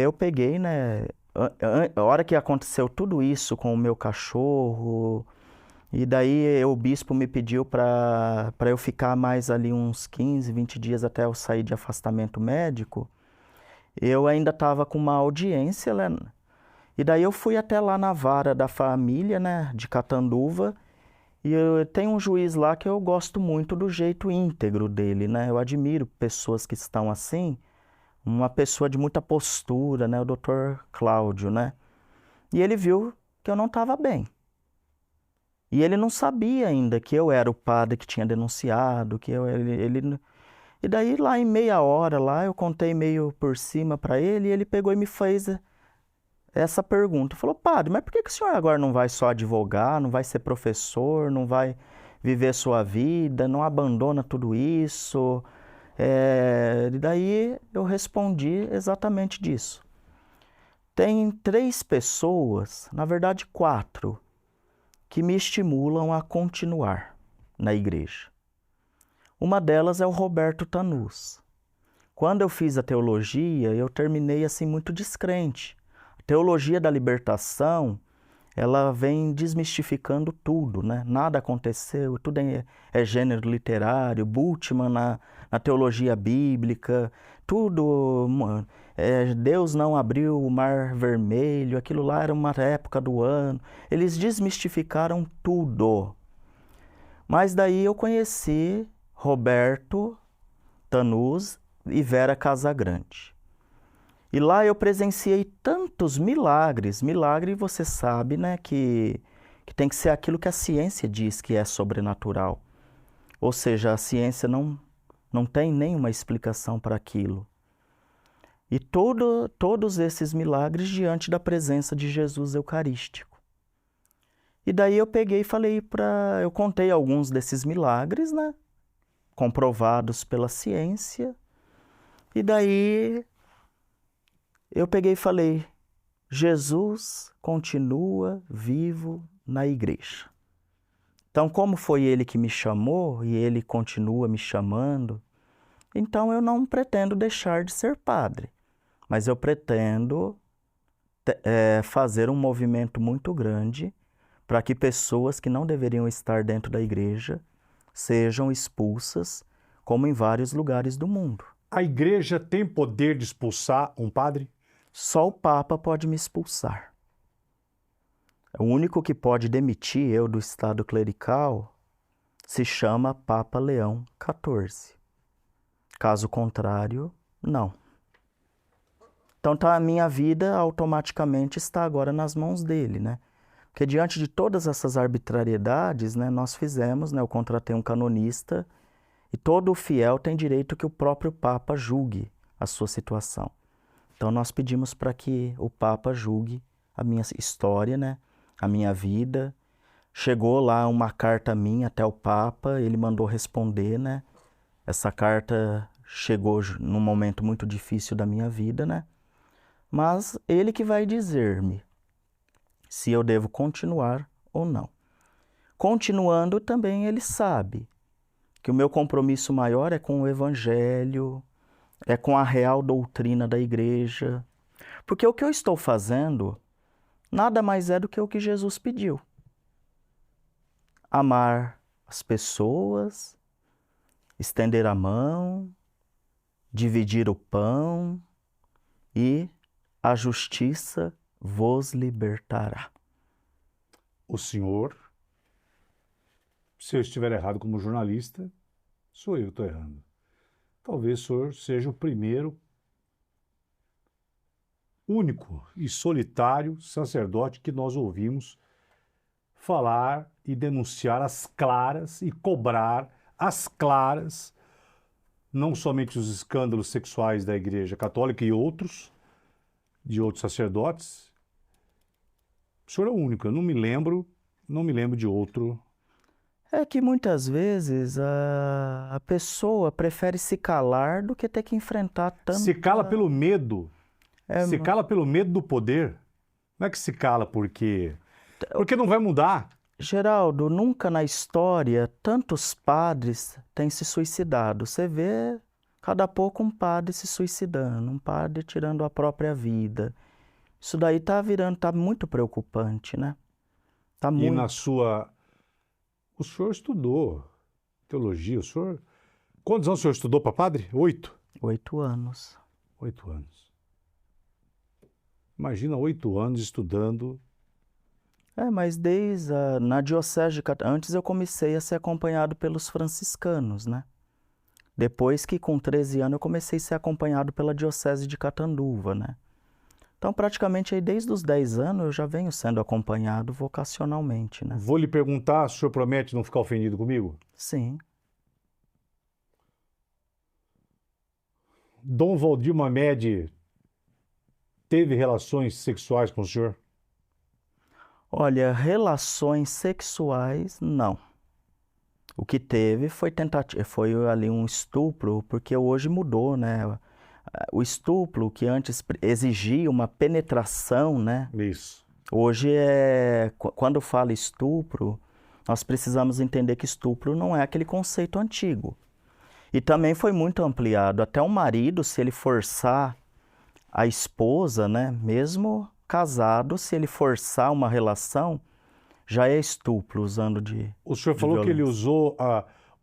Eu peguei, né? A hora que aconteceu tudo isso com o meu cachorro, e daí o bispo me pediu para eu ficar mais ali uns 15, 20 dias até eu sair de afastamento médico. Eu ainda estava com uma audiência, né? E daí eu fui até lá na vara da família, né, de Catanduva, e tem um juiz lá que eu gosto muito do jeito íntegro dele, né? Eu admiro pessoas que estão assim, uma pessoa de muita postura, né, o Dr. Cláudio, né? E ele viu que eu não estava bem. E ele não sabia ainda que eu era o padre que tinha denunciado, E daí, lá em meia hora, lá eu contei meio por cima para ele, e ele pegou e me fez essa pergunta. Falou, padre, mas por que o senhor agora não vai só advogar, não vai ser professor, não vai viver sua vida, não abandona tudo isso? E daí eu respondi exatamente disso. Tem 3 pessoas, na verdade 4, que me estimulam a continuar na igreja. Uma delas é o Roberto Tanús. Quando eu fiz a teologia, eu terminei assim muito descrente. A teologia da libertação, ela vem desmistificando tudo, né? Nada aconteceu, tudo é gênero literário, Bultmann na teologia bíblica, tudo... Deus não abriu o mar vermelho, aquilo lá era uma época do ano. Eles desmistificaram tudo. Mas daí eu conheci Roberto Tanús e Vera Casagrande. E lá eu presenciei tantos milagres. Milagre, você sabe, né, que tem que ser aquilo que a ciência diz que é sobrenatural. Ou seja, a ciência não tem nenhuma explicação para aquilo. E todos esses milagres diante da presença de Jesus Eucarístico. E daí eu peguei e falei eu contei alguns desses milagres, né? Comprovados pela ciência, e daí eu peguei e falei, Jesus continua vivo na igreja. Então, como foi ele que me chamou, e ele continua me chamando, então eu não pretendo deixar de ser padre, mas eu pretendo fazer um movimento muito grande para que pessoas que não deveriam estar dentro da igreja sejam expulsas, como em vários lugares do mundo. A igreja tem poder de expulsar um padre? Só o Papa pode me expulsar. O único que pode demitir eu do estado clerical se chama Papa Leão XIV. Caso contrário, não. Então a minha vida automaticamente está agora nas mãos dele, né? Porque diante de todas essas arbitrariedades, né, nós fizemos, né, eu contratei um canonista e todo fiel tem direito que o próprio Papa julgue a sua situação. Então nós pedimos para que o Papa julgue a minha história, né, a minha vida. Chegou lá uma carta minha até o Papa, ele mandou responder, né? Essa carta chegou num momento muito difícil da minha vida, né? Mas ele que vai dizer-me se eu devo continuar ou não. Continuando também ele sabe que o meu compromisso maior é com o Evangelho, é com a real doutrina da Igreja, porque o que eu estou fazendo nada mais é do que o que Jesus pediu. Amar as pessoas, estender a mão, dividir o pão e a justiça vos libertará. O senhor, se eu estiver errado como jornalista, sou eu que estou errando. Talvez o senhor seja o primeiro, único e solitário sacerdote que nós ouvimos falar e denunciar às claras e cobrar às claras não somente os escândalos sexuais da Igreja Católica e outros, de outros sacerdotes. O senhor é o único, eu não me lembro de outro. É que muitas vezes a pessoa prefere se calar do que ter que enfrentar tanta... Se cala pelo medo. Se cala pelo medo do poder. Não é que se cala porque não vai mudar. Geraldo, nunca na história tantos padres têm se suicidado. Você vê cada pouco um padre se suicidando, um padre tirando a própria vida. Isso daí tá muito preocupante, né? Tá muito. E na sua... O senhor estudou teologia, o senhor... Quantos anos o senhor estudou para padre? 8? 8 anos. 8 anos. Imagina 8 anos estudando. Mas na diocese de antes eu comecei a ser acompanhado pelos franciscanos, né? Depois que com 13 anos eu comecei a ser acompanhado pela diocese de Catanduva, né? Então praticamente aí desde os 10 anos eu já venho sendo acompanhado vocacionalmente, né? Vou lhe perguntar, o senhor promete não ficar ofendido comigo? Sim. Dom Valdir Mamed teve relações sexuais com o senhor? Olha, relações sexuais, não. O que teve foi foi ali um estupro, porque hoje mudou, né? O estupro, que antes exigia uma penetração, né? Isso. Hoje, quando fala estupro, nós precisamos entender que estupro não é aquele conceito antigo. E também foi muito ampliado. Até o marido, se ele forçar a esposa, né? Mesmo casado, se ele forçar uma relação, já é estupro, usando de O senhor falou violência. que ele usou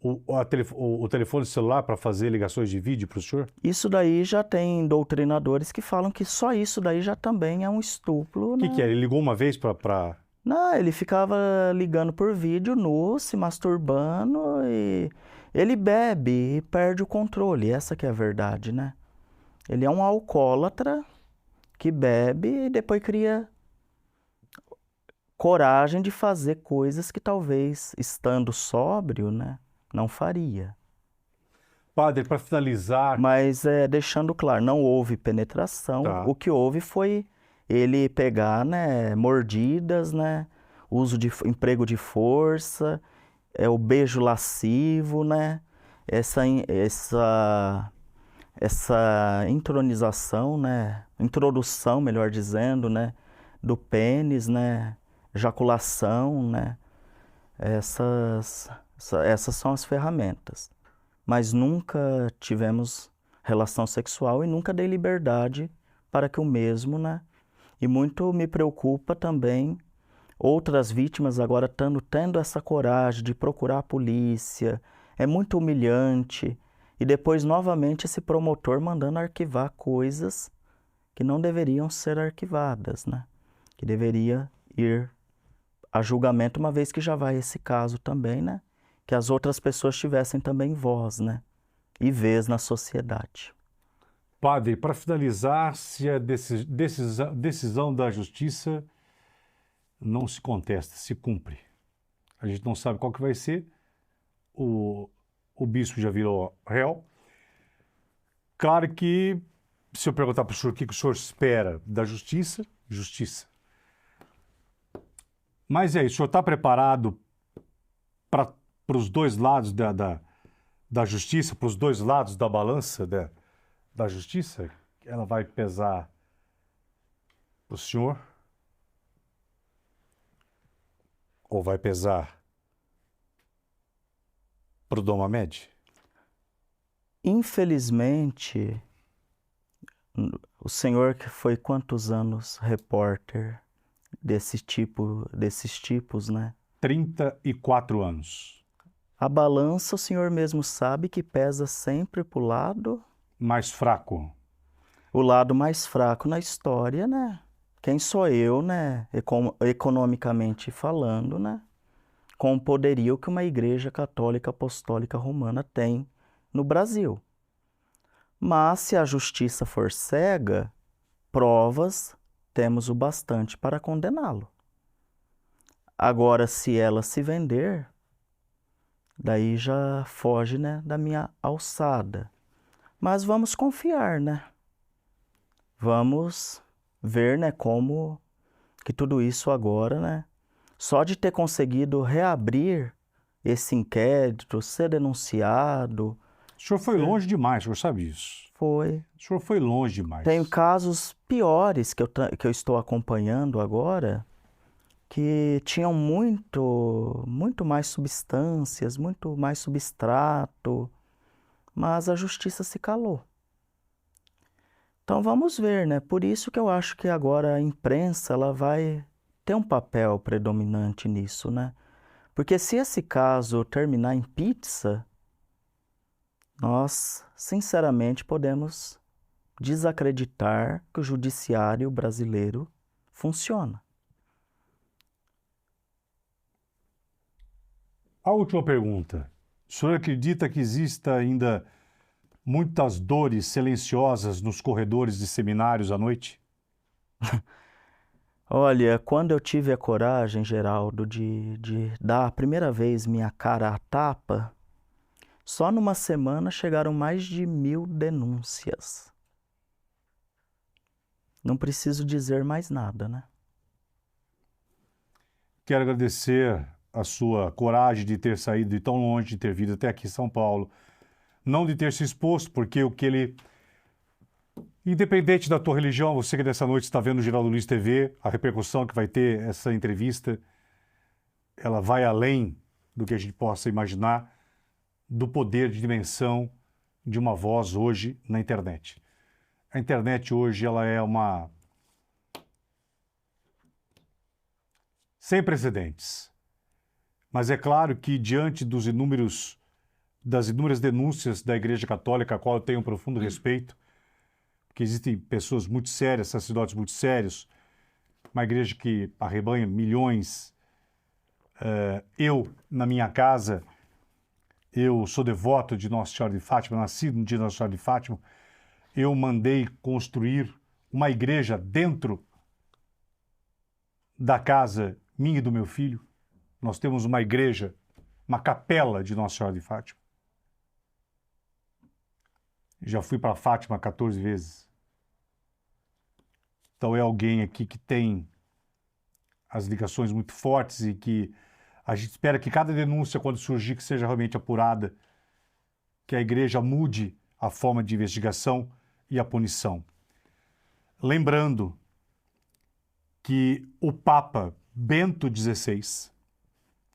o telefone celular para fazer ligações de vídeo para o senhor? Isso daí já tem doutrinadores que falam que só isso daí já também é um estupro. O que é? Ele ligou uma vez para... Não, ele ficava ligando por vídeo, nu, se masturbando e ele bebe e perde o controle. Essa que é a verdade, né? Ele é um alcoólatra que bebe e depois cria coragem de fazer coisas que talvez, estando sóbrio, né, não faria. Padre, para finalizar... Mas deixando claro, não houve penetração. Tá. O que houve foi ele pegar, né, mordidas, né, uso de emprego de força, o beijo lascivo, né, essa intronização, né, introdução, melhor dizendo, né, do pênis, né, ejaculação, né, essas são as ferramentas. Mas nunca tivemos relação sexual e nunca dei liberdade para que o mesmo, né, e muito me preocupa também outras vítimas agora tendo essa coragem de procurar a polícia, é muito humilhante. E depois, novamente, esse promotor mandando arquivar coisas que não deveriam ser arquivadas, né? Que deveria ir a julgamento, uma vez que já vai esse caso também, né? Que as outras pessoas tivessem também voz, né? E vez na sociedade. Padre, para finalizar, se a decisão da justiça não se contesta, se cumpre. A gente não sabe qual que vai ser. O bispo já virou réu. Claro que, se eu perguntar para o senhor o que o senhor espera da justiça, justiça. Mas é isso, o senhor está preparado para os dois lados da justiça, para os dois lados da balança da justiça? Ela vai pesar para o senhor? Ou vai pesar para o Dom Mamed? Infelizmente, o senhor que foi quantos anos repórter desses tipos, né? 34 anos. A balança, o senhor mesmo sabe que pesa sempre para o lado... Mais fraco. O lado mais fraco na história, né? Quem sou eu, né? Economicamente falando, né? Com o poderio que uma igreja católica apostólica romana tem no Brasil. Mas se a justiça for cega, provas temos o bastante para condená-lo. Agora, se ela se vender, daí já foge, né, da minha alçada. Mas vamos confiar, né? Vamos ver, né, como que tudo isso agora, né? Só de ter conseguido reabrir esse inquérito, ser denunciado... O senhor foi longe demais, o senhor sabe isso. Foi. O senhor foi longe demais. Tem casos piores que eu estou acompanhando agora, que tinham muito mais substâncias, muito mais substrato, mas a justiça se calou. Então vamos ver, né? Por isso que eu acho que agora a imprensa ela vai ter um papel predominante nisso, né? Porque se esse caso terminar em pizza, nós, sinceramente, podemos desacreditar que o judiciário brasileiro funciona. A última pergunta. O senhor acredita que exista ainda muitas dores silenciosas nos corredores de seminários à noite? Olha, quando eu tive a coragem, Geraldo, de dar a primeira vez minha cara à tapa, só numa semana chegaram mais de 1000 denúncias. Não preciso dizer mais nada, né? Quero agradecer a sua coragem de ter saído de tão longe, de ter vindo até aqui em São Paulo. Não de ter se exposto, porque o que ele... Independente da tua religião, você que dessa noite está vendo o Geraldo Luiz TV, a repercussão que vai ter essa entrevista, ela vai além do que a gente possa imaginar, do poder de dimensão de uma voz hoje na internet. A internet hoje ela é uma... sem precedentes. Mas é claro que diante das inúmeras denúncias da Igreja Católica, a qual eu tenho um profundo respeito, porque existem pessoas muito sérias, sacerdotes muito sérios, uma igreja que arrebanha milhões. Eu, na minha casa, eu sou devoto de Nossa Senhora de Fátima, nascido no dia de Nossa Senhora de Fátima. Eu mandei construir uma igreja dentro da casa minha e do meu filho. Nós temos uma igreja, uma capela de Nossa Senhora de Fátima. Já fui para Fátima 14 vezes. Então é alguém aqui que tem as ligações muito fortes e que a gente espera que cada denúncia, quando surgir, que seja realmente apurada, que a igreja mude a forma de investigação e a punição. Lembrando que o Papa Bento XVI,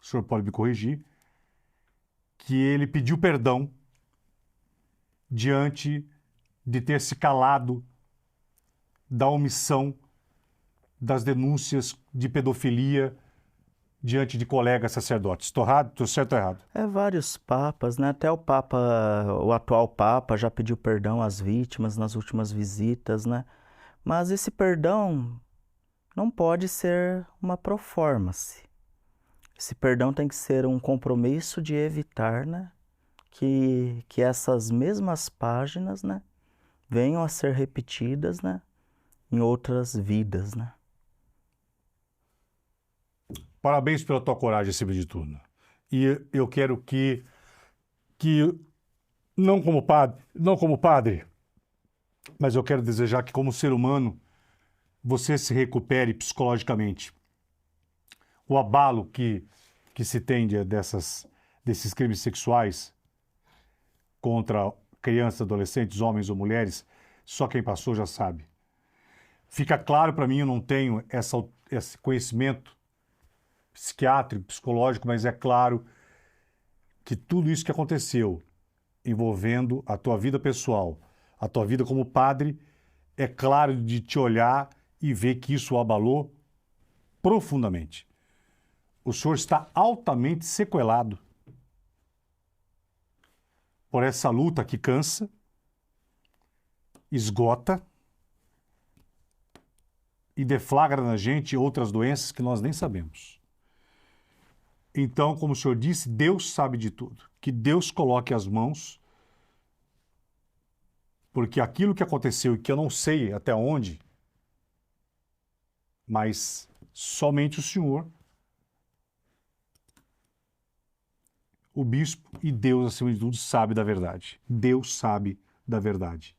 o senhor pode me corrigir, que ele pediu perdão diante de ter se calado da omissão das denúncias de pedofilia diante de colegas sacerdotes. Estou errado? Estou certo ou errado? Vários papas, né? Até o atual papa já pediu perdão às vítimas nas últimas visitas, né? Mas esse perdão não pode ser uma performance. Esse perdão tem que ser um compromisso de evitar, né, que essas mesmas páginas, né, venham a ser repetidas, né, em outras vidas, né? Parabéns pela tua coragem, acima de tudo. E eu quero que não como padre, mas eu quero desejar que, como ser humano, você se recupere psicologicamente. O abalo que se tem desses crimes sexuais contra crianças, adolescentes, homens ou mulheres, só quem passou já sabe. Fica claro para mim, eu não tenho esse conhecimento psiquiátrico, psicológico, mas é claro que tudo isso que aconteceu envolvendo a tua vida pessoal, a tua vida como padre, é claro de te olhar e ver que isso o abalou profundamente. O senhor está altamente sequelado por essa luta que cansa, esgota e deflagra na gente outras doenças que nós nem sabemos. Então, como o senhor disse, Deus sabe de tudo. Que Deus coloque as mãos, porque aquilo que aconteceu e que eu não sei até onde, mas somente o senhor, o bispo e Deus, acima de tudo, sabe da verdade. Deus sabe da verdade.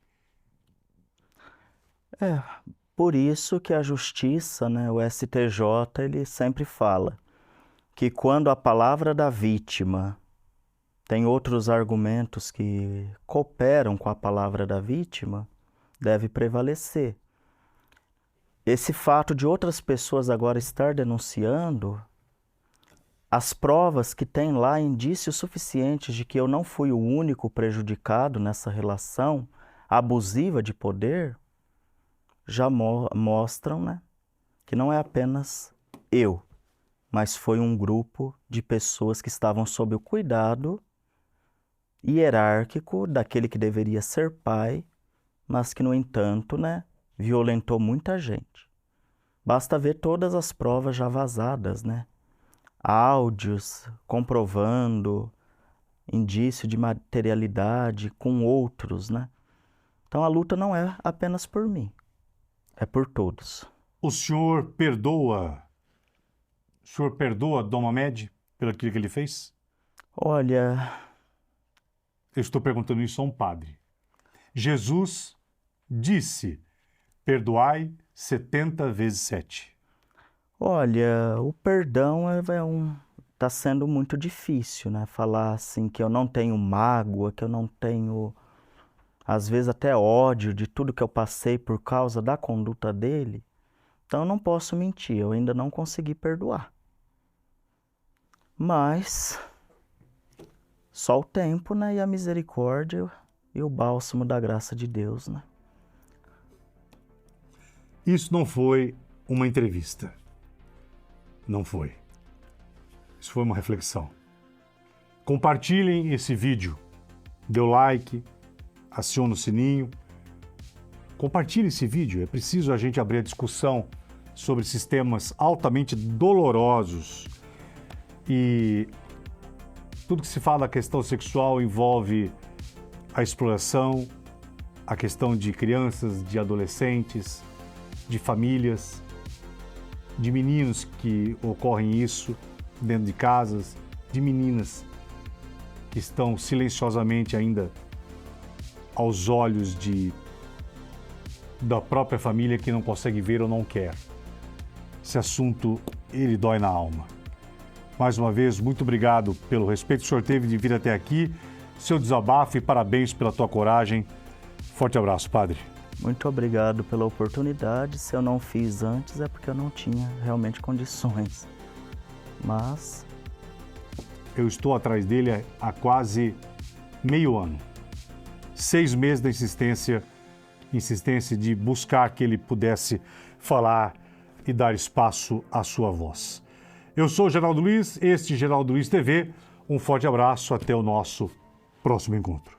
Por isso que a justiça, né, o STJ, ele sempre fala que quando a palavra da vítima tem outros argumentos que cooperam com a palavra da vítima, deve prevalecer. Esse fato de outras pessoas agora estar denunciando, as provas que tem lá, indícios suficientes de que eu não fui o único prejudicado nessa relação abusiva de poder, já mostram, né, que não é apenas eu, mas foi um grupo de pessoas que estavam sob o cuidado hierárquico daquele que deveria ser pai, mas que, no entanto, né, violentou muita gente. Basta ver todas as provas já vazadas, né? Áudios comprovando indício de materialidade com outros, né? Então a luta não é apenas por mim, é por todos. O senhor perdoa Dom Mamed pelo que ele fez? Olha, Eu estou perguntando isso a um padre. Jesus disse, perdoai 70 vezes 7. olha, o perdão tá sendo muito difícil, né? Falar assim que eu não tenho mágoa, que eu não tenho, às vezes até ódio de tudo que eu passei por causa da conduta dele. Então eu não posso mentir, eu ainda não consegui perdoar. Mas só o tempo, né, e a misericórdia e o bálsamo da graça de Deus, né? Isso não foi uma entrevista. Não foi. Isso foi uma reflexão. Compartilhem esse vídeo. Dê o like, acione o sininho. Compartilhe esse vídeo. É preciso a gente abrir a discussão sobre esses temas altamente dolorosos. E tudo que se fala da questão sexual envolve a exploração, a questão de crianças, de adolescentes, de famílias, de meninos que ocorrem isso dentro de casas, de meninas que estão silenciosamente ainda aos olhos da própria família que não consegue ver ou não quer. Esse assunto, ele dói na alma. Mais uma vez, muito obrigado pelo respeito que o senhor teve de vir até aqui, seu desabafo e parabéns pela tua coragem. Forte abraço, padre. Muito obrigado pela oportunidade. Se eu não fiz antes é porque eu não tinha realmente condições. Mas eu estou atrás dele há quase meio ano. 6 meses da insistência de buscar que ele pudesse falar e dar espaço à sua voz. Eu sou o Geraldo Luiz, este é Geraldo Luiz TV. Um forte abraço, até o nosso próximo encontro.